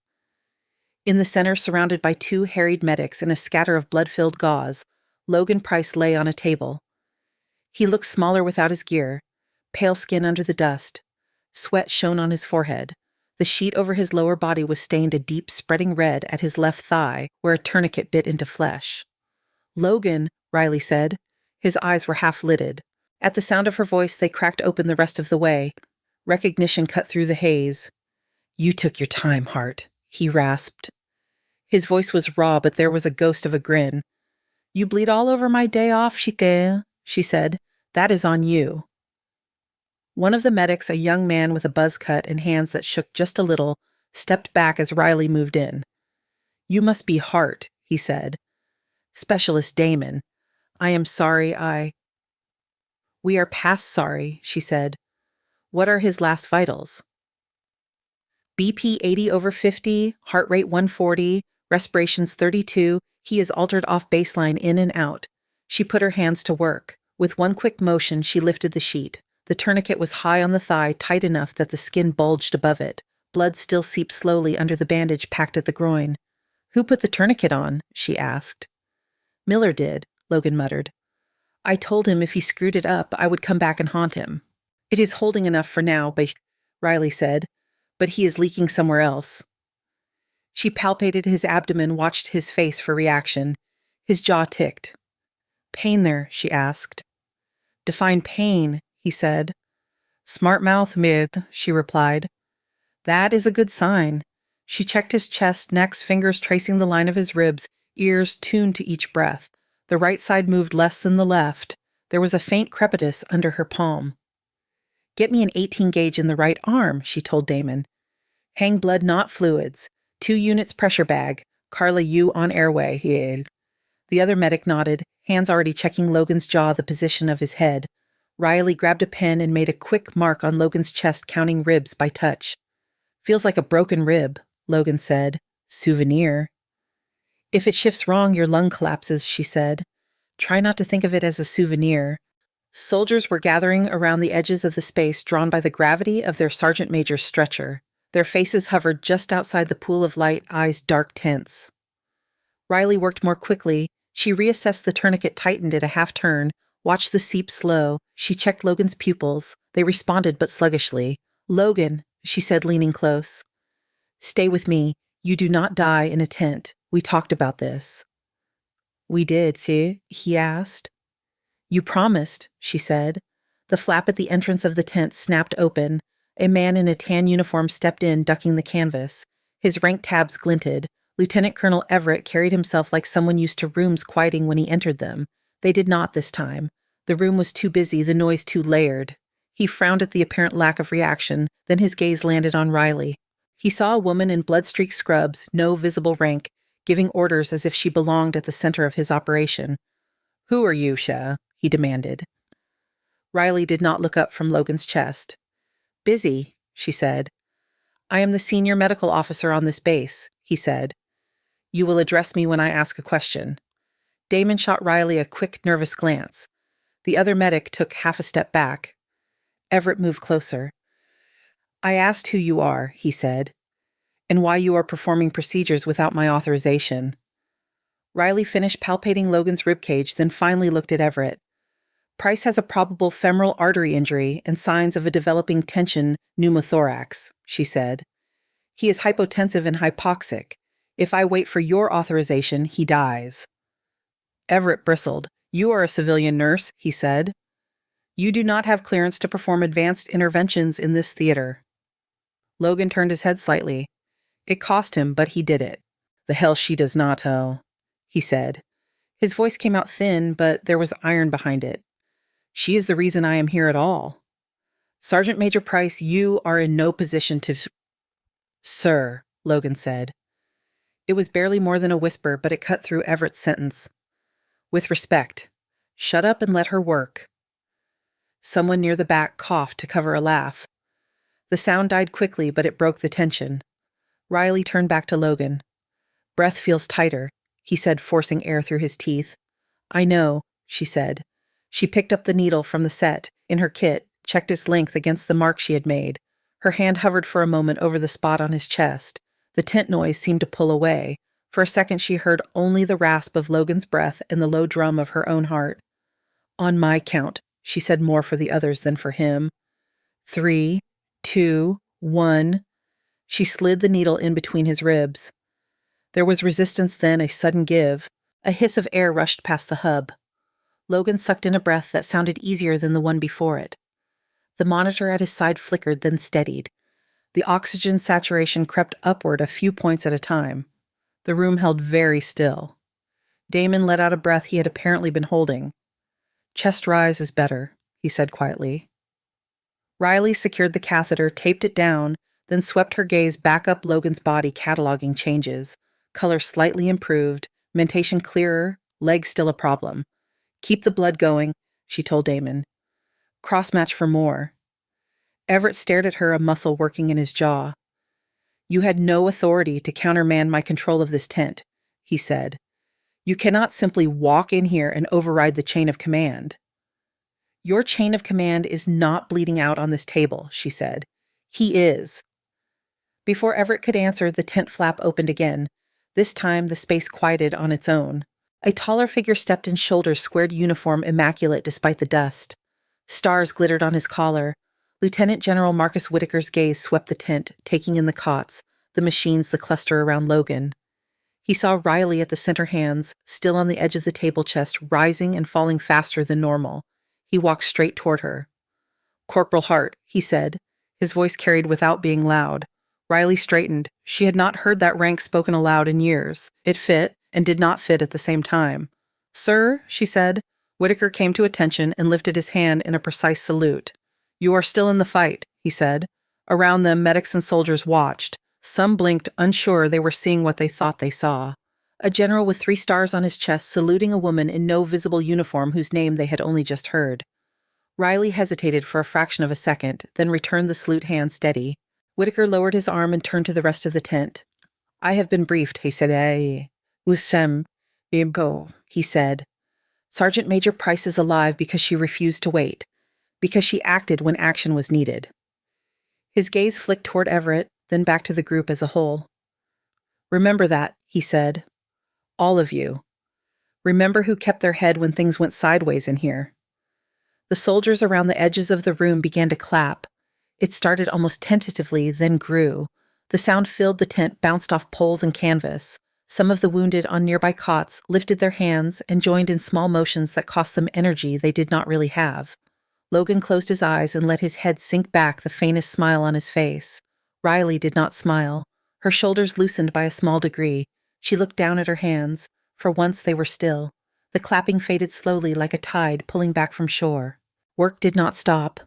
In the center, surrounded by 2 harried medics and a scatter of blood-filled gauze, Logan Price lay on a table. He looked smaller without his gear, pale skin under the dust. Sweat shone on his forehead. The sheet over his lower body was stained a deep, spreading red at his left thigh, where a tourniquet bit into flesh. Logan, Riley said. His eyes were half-lidded. At the sound of her voice, they cracked open the rest of the way. Recognition cut through the haze. You took your time, Hart, he rasped. His voice was raw, but there was a ghost of a grin. You bleed all over my day off, Chique, she said. That is on you. One of the medics, a young man with a buzz cut and hands that shook just a little, stepped back as Riley moved in. You must be Hart, he said. Specialist Damon. I am sorry We are past sorry, she said. What are his last vitals? BP 80/50, heart rate 140, respirations 32. He is altered off baseline in and out. She put her hands to work. With one quick motion, she lifted the sheet. The tourniquet was high on the thigh, tight enough that the skin bulged above it. Blood still seeped slowly under the bandage packed at the groin. Who put the tourniquet on? She asked. Miller did, Logan muttered. I told him if he screwed it up, I would come back and haunt him. It is holding enough for now, Riley said, but he is leaking somewhere else. She palpated his abdomen, watched his face for reaction. His jaw ticked. Pain there, she asked. Define pain, he said. Smart mouth, mid, she replied. That is a good sign. She checked his chest, next, fingers tracing the line of his ribs, ears tuned to each breath. The right side moved less than the left. There was a faint crepitus under her palm. Get me an 18 gauge in the right arm, she told Damon. Hang blood, not fluids. 2 units pressure bag. Carla, you on airway, he yelled. The other medic nodded, hands already checking Logan's jaw, the position of his head. Riley grabbed a pen and made a quick mark on Logan's chest, counting ribs by touch. Feels like a broken rib, Logan said. Souvenir. If it shifts wrong, your lung collapses, she said. Try not to think of it as a souvenir. Soldiers were gathering around the edges of the space, drawn by the gravity of their sergeant major's stretcher. Their faces hovered just outside the pool of light, eyes dark tense. Riley worked more quickly. She reassessed the tourniquet, tightened it a half turn, watched the seep slow. She checked Logan's pupils. They responded but sluggishly. Logan, she said, leaning close. Stay with me. You do not die in a tent. We talked about this. We did, see? He asked. You promised, she said. The flap at the entrance of the tent snapped open. A man in a tan uniform stepped in, ducking the canvas. His rank tabs glinted. Lieutenant Colonel Everett carried himself like someone used to rooms quieting when he entered them. They did not this time. The room was too busy, the noise too layered. He frowned at the apparent lack of reaction, then his gaze landed on Riley. He saw a woman in blood-streaked scrubs, no visible rank, giving orders as if she belonged at the center of his operation. Who are you, Shah? He demanded. Riley did not look up from Logan's chest. Busy, she said. I am the senior medical officer on this base, he said. You will address me when I ask a question. Damon shot Riley a quick, nervous glance. The other medic took half a step back. Everett moved closer. I asked who you are, he said, and why you are performing procedures without my authorization. Riley finished palpating Logan's ribcage, then finally looked at Everett. Price has a probable femoral artery injury and signs of a developing tension pneumothorax, she said. He is hypotensive and hypoxic. If I wait for your authorization, he dies. Everett bristled. You are a civilian nurse, he said. You do not have clearance to perform advanced interventions in this theater. Logan turned his head slightly. It cost him, but he did it. The hell she does not, oh, he said. His voice came out thin, but there was iron behind it. She is the reason I am here at all. Sergeant Major Price, you are in no position to... Sir, Logan said. It was barely more than a whisper, but it cut through Everett's sentence. With respect, shut up and let her work. Someone near the back coughed to cover a laugh. The sound died quickly, but it broke the tension. Riley turned back to Logan. Breath feels tighter, he said, forcing air through his teeth. I know, she said. She picked up the needle from the set, in her kit, checked its length against the mark she had made. Her hand hovered for a moment over the spot on his chest. The tent noise seemed to pull away. For a second she heard only the rasp of Logan's breath and the low drum of her own heart. On my count, she said, more for the others than for him. 3, 2, 1. She slid the needle in between his ribs. There was resistance, then a sudden give. A hiss of air rushed past the hub. Logan sucked in a breath that sounded easier than the one before it. The monitor at his side flickered, then steadied. The oxygen saturation crept upward a few points at a time. The room held very still. Damon let out a breath he had apparently been holding. Chest rise is better, he said quietly. Riley secured the catheter, taped it down, then swept her gaze back up Logan's body, cataloging changes. Color slightly improved, mentation clearer, legs still a problem. Keep the blood going, she told Damon. Cross-match for more. Everett stared at her, a muscle working in his jaw. You had no authority to countermand my control of this tent, he said. You cannot simply walk in here and override the chain of command. Your chain of command is not bleeding out on this table, she said. He is. Before Everett could answer, the tent flap opened again. This time the space quieted on its own. A taller figure stepped in, shoulders squared, uniform immaculate despite the dust. Stars glittered on his collar. Lieutenant General Marcus Whitaker's gaze swept the tent, taking in the cots, the machines, the cluster around Logan. He saw Riley at the center, hands, still on the edge of the table chest, rising and falling faster than normal. He walked straight toward her. "Corporal Hart," he said, his voice carried without being loud. Riley straightened. She had not heard that rank spoken aloud in years. It fit, and did not fit at the same time. "Sir," she said. Whitaker came to attention and lifted his hand in a precise salute. "You are still in the fight," he said. Around them, medics and soldiers watched. Some blinked, unsure they were seeing what they thought they saw. A general with 3 stars on his chest saluting a woman in no visible uniform whose name they had only just heard. Riley hesitated for a fraction of a second, then returned the salute hand steady. Whitaker lowered his arm and turned to the rest of the tent. "I have been briefed," he said. "Usem, go," he said. "Sergeant Major Price is alive because she refused to wait, because she acted when action was needed." His gaze flicked toward Everett, then back to the group as a whole. "Remember that," he said. "All of you. Remember who kept their head when things went sideways in here." The soldiers around the edges of the room began to clap. It started almost tentatively, then grew. The sound filled the tent, bounced off poles and canvas. Some of the wounded on nearby cots lifted their hands and joined in small motions that cost them energy they did not really have. Logan closed his eyes and let his head sink back, the faintest smile on his face. Riley did not smile. Her shoulders loosened by a small degree. She looked down at her hands. For once they were still. The clapping faded slowly like a tide pulling back from shore. Work did not stop.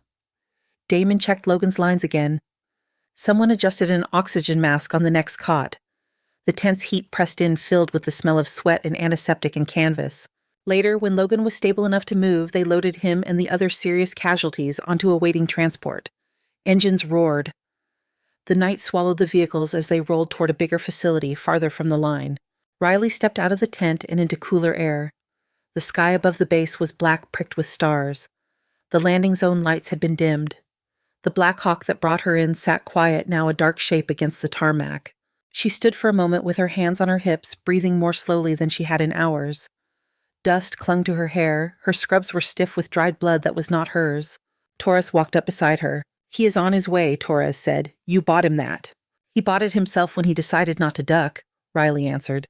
Damon checked Logan's lines again. Someone adjusted an oxygen mask on the next cot. The tense heat pressed in, filled with the smell of sweat and antiseptic and canvas. Later, when Logan was stable enough to move, they loaded him and the other serious casualties onto a waiting transport. Engines roared. The night swallowed the vehicles as they rolled toward a bigger facility farther from the line. Riley stepped out of the tent and into cooler air. The sky above the base was black, pricked with stars. The landing zone lights had been dimmed. The Black Hawk that brought her in sat quiet, now a dark shape against the tarmac. She stood for a moment with her hands on her hips, breathing more slowly than she had in hours. Dust clung to her hair. Her scrubs were stiff with dried blood that was not hers. Torres walked up beside her. "He is on his way," Torres said. "You bought him that." "He bought it himself when he decided not to duck," Riley answered.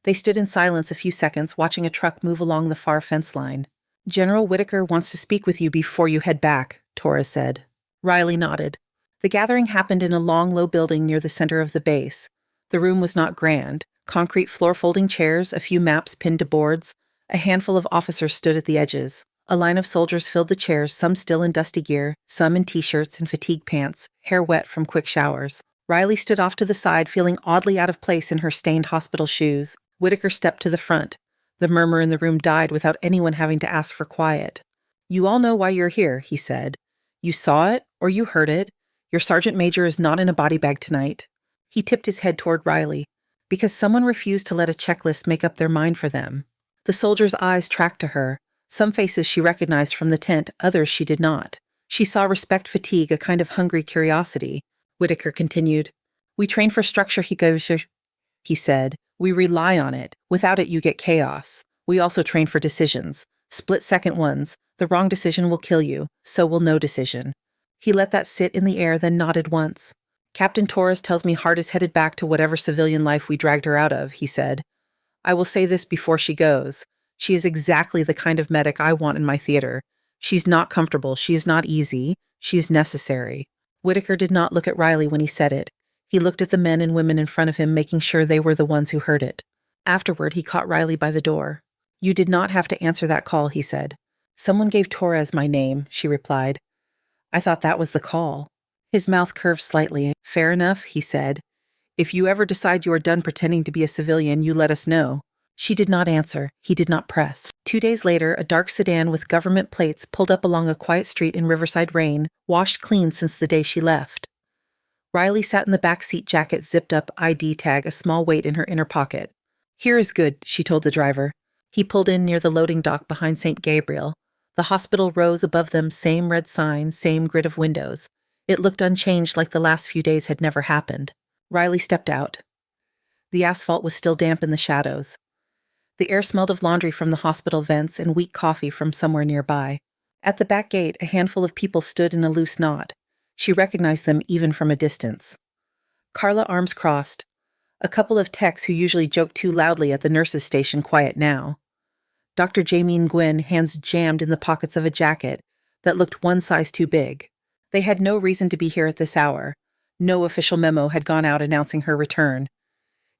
They stood in silence a few seconds, watching a truck move along the far fence line. "General Whitaker wants to speak with you before you head back," Torres said. Riley nodded. The gathering happened in a long, low building near the center of the base. The room was not grand. Concrete floor-folding chairs, a few maps pinned to boards. A handful of officers stood at the edges. A line of soldiers filled the chairs, some still in dusty gear, some in t-shirts and fatigue pants, hair wet from quick showers. Riley stood off to the side, feeling oddly out of place in her stained hospital shoes. Whitaker stepped to the front. The murmur in the room died without anyone having to ask for quiet. "You all know why you're here," he said. "You saw it, or you heard it. Your sergeant major is not in a body bag tonight." He tipped his head toward Riley. "Because someone refused to let a checklist make up their mind for them." The soldiers' eyes tracked to her. Some faces she recognized from the tent, others she did not. She saw respect fatigue, a kind of hungry curiosity. Whitaker continued. "We train for structure," he said. "We rely on it. Without it, you get chaos. We also train for decisions. Split-second ones. The wrong decision will kill you. So will no decision." He let that sit in the air, then nodded once. "Captain Torres tells me Hart is headed back to whatever civilian life we dragged her out of," he said. "I will say this before she goes. She is exactly the kind of medic I want in my theater. She's not comfortable. She is not easy. She is necessary." Whitaker did not look at Riley when he said it. He looked at the men and women in front of him, making sure they were the ones who heard it. Afterward, he caught Riley by the door. "You did not have to answer that call," he said. "Someone gave Torres my name," she replied. "I thought that was the call." His mouth curved slightly. "Fair enough," he said. "If you ever decide you are done pretending to be a civilian, you let us know." She did not answer. He did not press. 2 days later, a dark sedan with government plates pulled up along a quiet street in Riverside Rain, washed clean since the day she left. Riley sat in the back seat, jacket zipped up, ID tag, a small weight in her inner pocket. "Here is good," she told the driver. He pulled in near the loading dock behind St. Gabriel. The hospital rose above them, same red sign, same grid of windows. It looked unchanged, like the last few days had never happened. Riley stepped out. The asphalt was still damp in the shadows. The air smelled of laundry from the hospital vents and weak coffee from somewhere nearby. At the back gate, a handful of people stood in a loose knot. She recognized them even from a distance. Carla, arms crossed. A couple of techs who usually joked too loudly at the nurses' station quiet now. Dr. Jamie Gwynn, hands jammed in the pockets of a jacket that looked one size too big. They had no reason to be here at this hour. No official memo had gone out announcing her return.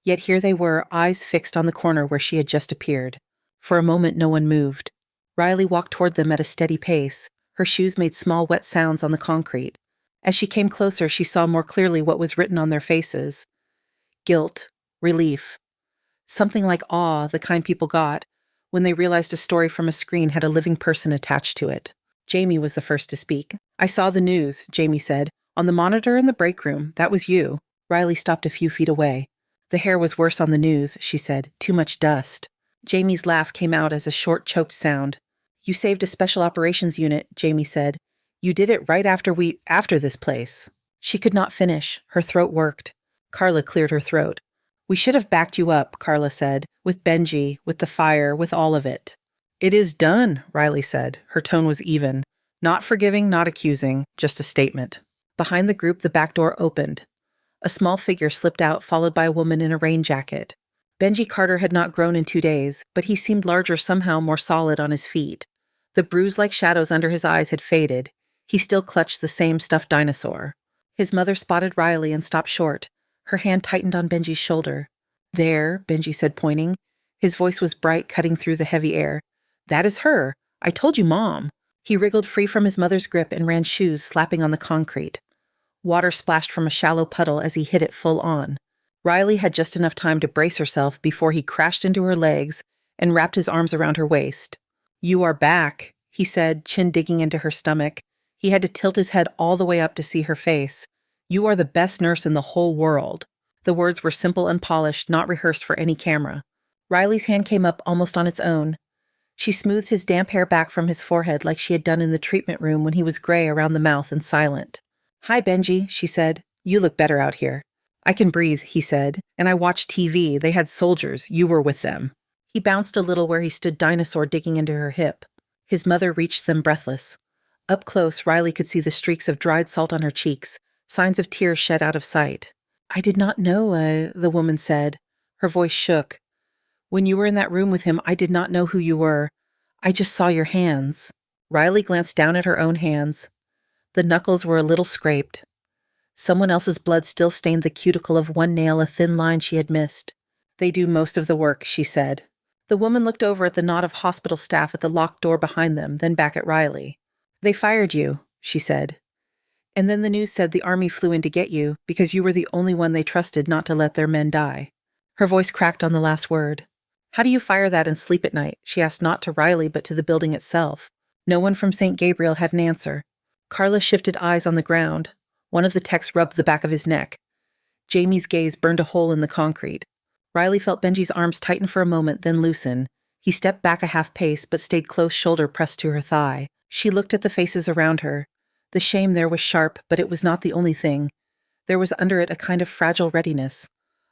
Yet here they were, eyes fixed on the corner where she had just appeared. For a moment no one moved. Riley walked toward them at a steady pace. Her shoes made small wet sounds on the concrete. As she came closer, she saw more clearly what was written on their faces. Guilt, relief, something like awe, the kind people got when they realized a story from a screen had a living person attached to it. Jamie was the first to speak. "I saw the news," Jamie said. "On the monitor in the break room. That was you." Riley stopped a few feet away. "The hair was worse on the news," she said. "Too much dust." Jamie's laugh came out as a short, choked sound. "You saved a special operations unit," Jamie said. "You did it right after this place." She could not finish. Her throat worked. Carla cleared her throat. "We should have backed you up," Carla said. "With Benji, with the fire, with all of it." "It is done," Riley said. Her tone was even. Not forgiving, not accusing, just a statement. Behind the group, the back door opened. A small figure slipped out, followed by a woman in a rain jacket. Benji Carter had not grown in 2 days, but he seemed larger, somehow more solid on his feet. The bruise-like shadows under his eyes had faded. He still clutched the same stuffed dinosaur. His mother spotted Riley and stopped short. Her hand tightened on Benji's shoulder. "There," Benji said, pointing. His voice was bright, cutting through the heavy air. "That is her. I told you, Mom." He wriggled free from his mother's grip and ran shoes slapping on the concrete. Water splashed from a shallow puddle as he hit it full on. Riley had just enough time to brace herself before he crashed into her legs and wrapped his arms around her waist. "You are back," he said, chin digging into her stomach. He had to tilt his head all the way up to see her face. "You are the best nurse in the whole world." The words were simple and polished, not rehearsed for any camera. Riley's hand came up almost on its own. She smoothed his damp hair back from his forehead like she had done in the treatment room when he was gray around the mouth and silent. "Hi, Benji," she said. "You look better out here." "I can breathe," he said. "And I watched TV. They had soldiers. You were with them." He bounced a little where he stood, dinosaur digging into her hip. His mother reached them breathless. Up close, Riley could see the streaks of dried salt on her cheeks, signs of tears shed out of sight. "I did not know," the woman said. Her voice shook. "When you were in that room with him, I did not know who you were. I just saw your hands." Riley glanced down at her own hands. The knuckles were a little scraped. Someone else's blood still stained the cuticle of one nail, a thin line she had missed. "They do most of the work," she said. The woman looked over at the knot of hospital staff at the locked door behind them, then back at Riley. "They fired you," she said. "And then the news said the army flew in to get you because you were the only one they trusted not to let their men die." Her voice cracked on the last word. "How do you fire that and sleep at night?" she asked, not to Riley but to the building itself. No one from St. Gabriel had an answer. Carla shifted eyes on the ground. One of the techs rubbed the back of his neck. Jamie's gaze burned a hole in the concrete. Riley felt Benji's arms tighten for a moment, then loosen. He stepped back a half pace but stayed close, shoulder pressed to her thigh. She looked at the faces around her. The shame there was sharp, but it was not the only thing. There was under it a kind of fragile readiness,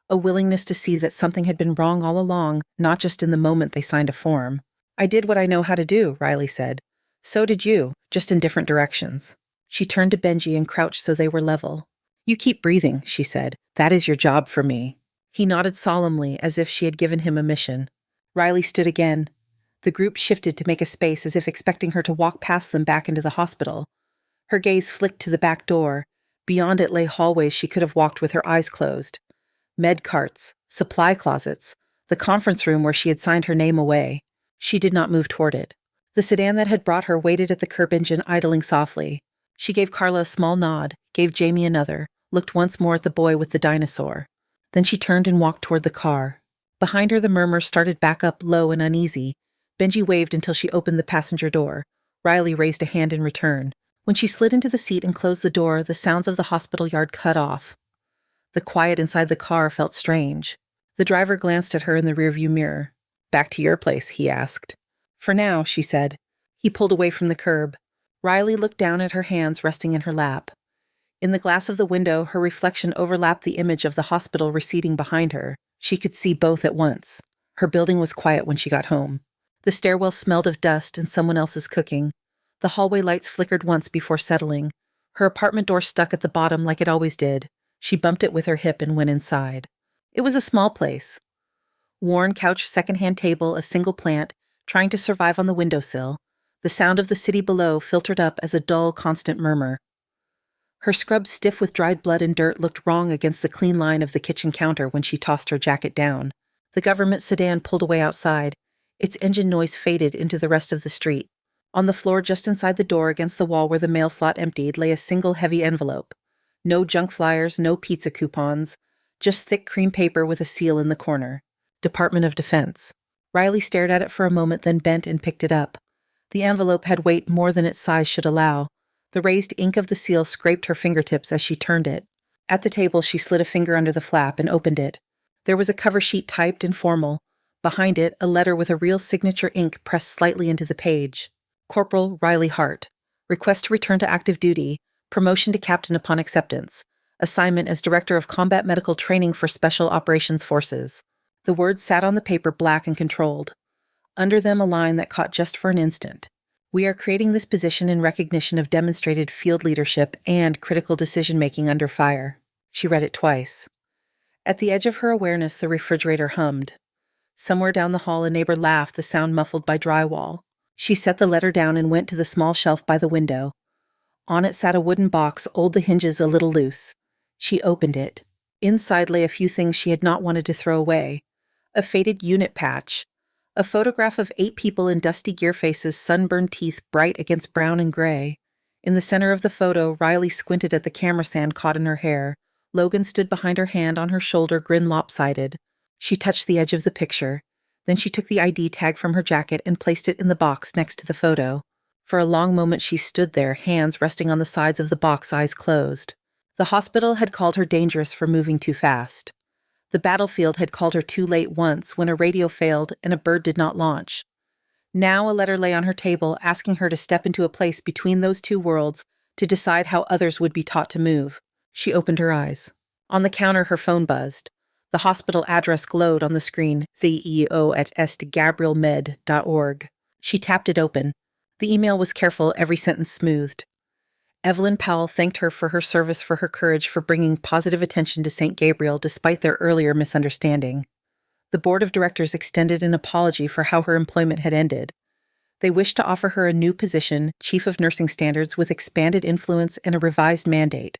a willingness to see that something had been wrong all along, not just in the moment they signed a form. "I did what I know how to do," Riley said. "So did you, just in different directions." She turned to Benji and crouched so they were level. "You keep breathing," she said. "That is your job for me." He nodded solemnly, as if she had given him a mission. Riley stood again. The group shifted to make a space, as if expecting her to walk past them back into the hospital. Her gaze flicked to the back door. Beyond it lay hallways she could have walked with her eyes closed. Med carts, supply closets, the conference room where she had signed her name away. She did not move toward it. The sedan that had brought her waited at the curb engine, idling softly. She gave Carla a small nod, gave Jamie another, looked once more at the boy with the dinosaur. Then she turned and walked toward the car. Behind her, the murmurs started back up, low and uneasy. Benji waved until she opened the passenger door. Riley raised a hand in return. When she slid into the seat and closed the door, the sounds of the hospital yard cut off. The quiet inside the car felt strange. The driver glanced at her in the rearview mirror. "Back to your place?" he asked. "For now," she said. He pulled away from the curb. Riley looked down at her hands resting in her lap. In the glass of the window, her reflection overlapped the image of the hospital receding behind her. She could see both at once. Her building was quiet when she got home. The stairwell smelled of dust and someone else's cooking. The hallway lights flickered once before settling. Her apartment door stuck at the bottom like it always did. She bumped it with her hip and went inside. It was a small place. Worn couch, secondhand table, a single plant, trying to survive on the windowsill. The sound of the city below filtered up as a dull, constant murmur. Her scrub stiff with dried blood and dirt looked wrong against the clean line of the kitchen counter when she tossed her jacket down. The government sedan pulled away outside. Its engine noise faded into the rest of the street. On the floor just inside the door against the wall where the mail slot emptied lay a single heavy envelope. No junk flyers, no pizza coupons, just thick cream paper with a seal in the corner. Department of Defense. Riley stared at it for a moment, then bent and picked it up. The envelope had weight more than its size should allow. The raised ink of the seal scraped her fingertips as she turned it. At the table, she slid a finger under the flap and opened it. There was a cover sheet typed and formal. Behind it, a letter with a real signature ink pressed slightly into the page. Corporal Riley Hart. Request to return to active duty. Promotion to captain upon acceptance. Assignment as Director of Combat Medical Training for Special Operations Forces. The words sat on the paper black and controlled. Under them a line that caught just for an instant. We are creating this position in recognition of demonstrated field leadership and critical decision-making under fire. She read it twice. At the edge of her awareness, the refrigerator hummed. Somewhere down the hall, a neighbor laughed, the sound muffled by drywall. She set the letter down and went to the small shelf by the window. On it sat a wooden box, old, the hinges a little loose. She opened it. Inside lay a few things she had not wanted to throw away. A faded unit patch. A photograph of 8 people in dusty gear faces, sunburned teeth bright against brown and gray. In the center of the photo, Riley squinted at the camera sand caught in her hair. Logan stood behind her, hand on her shoulder, grin lopsided. She touched the edge of the picture. Then she took the ID tag from her jacket and placed it in the box next to the photo. For a long moment she stood there, hands resting on the sides of the box, eyes closed. The hospital had called her dangerous for moving too fast. The battlefield had called her too late once when a radio failed and a bird did not launch. Now a letter lay on her table asking her to step into a place between those two worlds to decide how others would be taught to move. She opened her eyes. On the counter her phone buzzed. The hospital address glowed on the screen, ceo@estgabrielmed.org. She tapped it open. The email was careful, every sentence smoothed. Evelyn Powell thanked her for her service, for her courage, for bringing positive attention to St. Gabriel despite their earlier misunderstanding. The board of directors extended an apology for how her employment had ended. They wished to offer her a new position, Chief of Nursing Standards, with expanded influence and a revised mandate.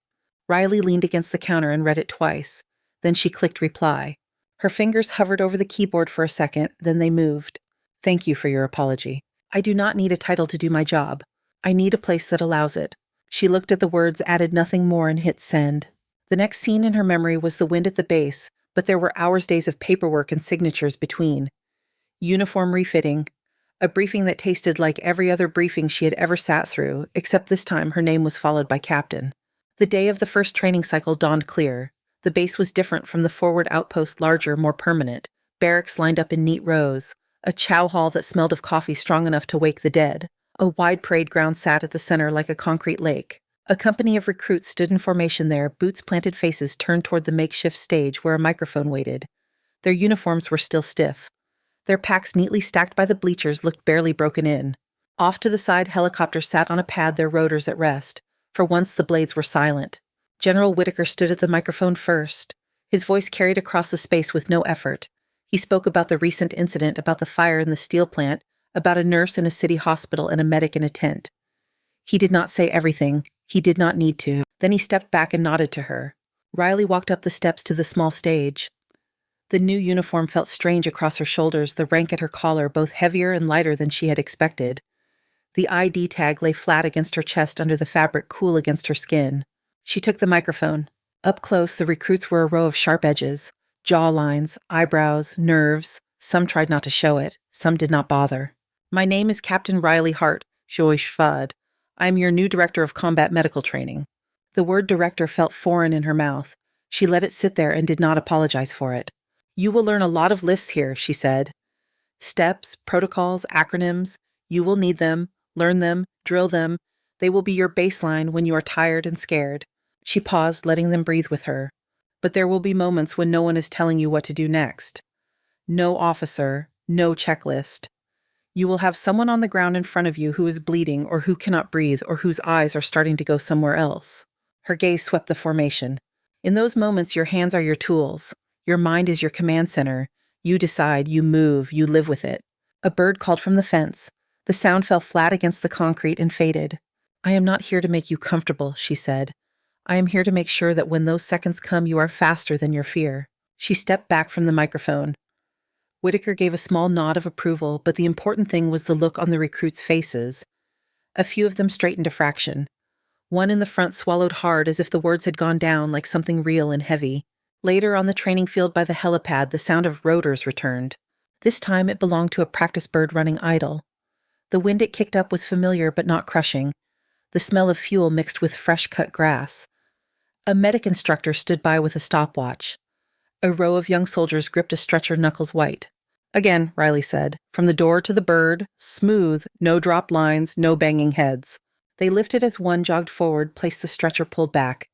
Riley leaned against the counter and read it twice. Then she clicked reply. Her fingers hovered over the keyboard for a second, then they moved. Thank you for your apology. I do not need a title to do my job. I need a place that allows it. She looked at the words, added nothing more, and hit send. The next scene in her memory was the wind at the base, but there were days of paperwork and signatures between. Uniform refitting. A briefing that tasted like every other briefing she had ever sat through, except this time her name was followed by Captain. The day of the first training cycle dawned clear. The base was different from the forward outpost, larger, more permanent. Barracks lined up in neat rows. A chow hall that smelled of coffee strong enough to wake the dead. A wide parade ground sat at the center like a concrete lake. A company of recruits stood in formation there, boots-planted faces turned toward the makeshift stage where a microphone waited. Their uniforms were still stiff. Their packs neatly stacked by the bleachers looked barely broken in. Off to the side, helicopters sat on a pad, their rotors at rest. For once the blades were silent. General Whitaker stood at the microphone first. His voice carried across the space with no effort. He spoke about the recent incident, about the fire in the steel plant, about a nurse in a city hospital and a medic in a tent. He did not say everything. He did not need to. Then he stepped back and nodded to her. Riley walked up the steps to the small stage. The new uniform felt strange across her shoulders, the rank at her collar both heavier and lighter than she had expected. The ID tag lay flat against her chest under the fabric, cool against her skin. She took the microphone. Up close, the recruits were a row of sharp edges, jaw lines, eyebrows, nerves. Some tried not to show it. Some did not bother. My name is Captain Riley Hart, Joishvad. I am your new Director of Combat Medical Training. The word director felt foreign in her mouth. She let it sit there and did not apologize for it. You will learn a lot of lists here, she said. Steps, protocols, acronyms. You will need them, learn them, drill them. They will be your baseline when you are tired and scared. She paused, letting them breathe with her. But there will be moments when no one is telling you what to do next. No officer, no checklist. You will have someone on the ground in front of you who is bleeding or who cannot breathe or whose eyes are starting to go somewhere else. Her gaze swept the formation. In those moments, your hands are your tools. Your mind is your command center. You decide, you move, you live with it. A bird called from the fence. The sound fell flat against the concrete and faded. I am not here to make you comfortable, she said. I am here to make sure that when those seconds come, you are faster than your fear. She stepped back from the microphone. Whitaker gave a small nod of approval, but the important thing was the look on the recruits' faces. A few of them straightened a fraction. One in the front swallowed hard as if the words had gone down like something real and heavy. Later, on the training field by the helipad, the sound of rotors returned. This time it belonged to a practice bird running idle. The wind it kicked up was familiar but not crushing. The smell of fuel mixed with fresh-cut grass. A medic instructor stood by with a stopwatch. A row of young soldiers gripped a stretcher knuckles white. Again, Riley said, from the door to the bird, smooth, no drop lines, no banging heads. They lifted as one jogged forward, placed the stretcher pulled back.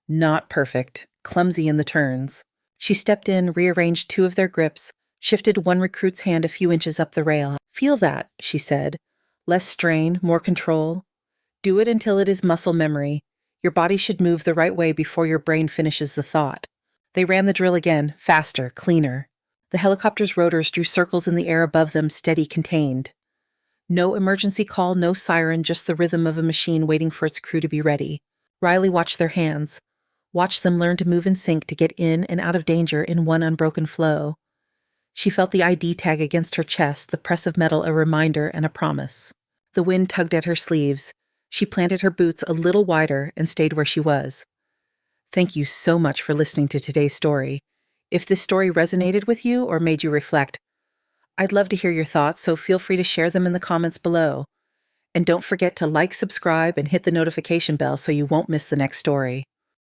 Not perfect, clumsy in the turns. She stepped in, rearranged two of their grips, shifted one recruit's hand a few inches up the rail. Feel that, she said. Less strain, more control. Do it until it is muscle memory. Your body should move the right way before your brain finishes the thought. They ran the drill again, faster, cleaner. The helicopter's rotors drew circles in the air above them, steady, contained. No emergency call, no siren, just the rhythm of a machine waiting for its crew to be ready. Riley watched their hands, watched them learn to move in sync to get in and out of danger in one unbroken flow. She felt the ID tag against her chest, the press of metal a reminder and a promise. The wind tugged at her sleeves. She planted her boots a little wider and stayed where she was. Thank you so much for listening to today's story. If this story resonated with you or made you reflect, I'd love to hear your thoughts, so feel free to share them in the comments below. And don't forget to like, subscribe, and hit the notification bell so you won't miss the next story.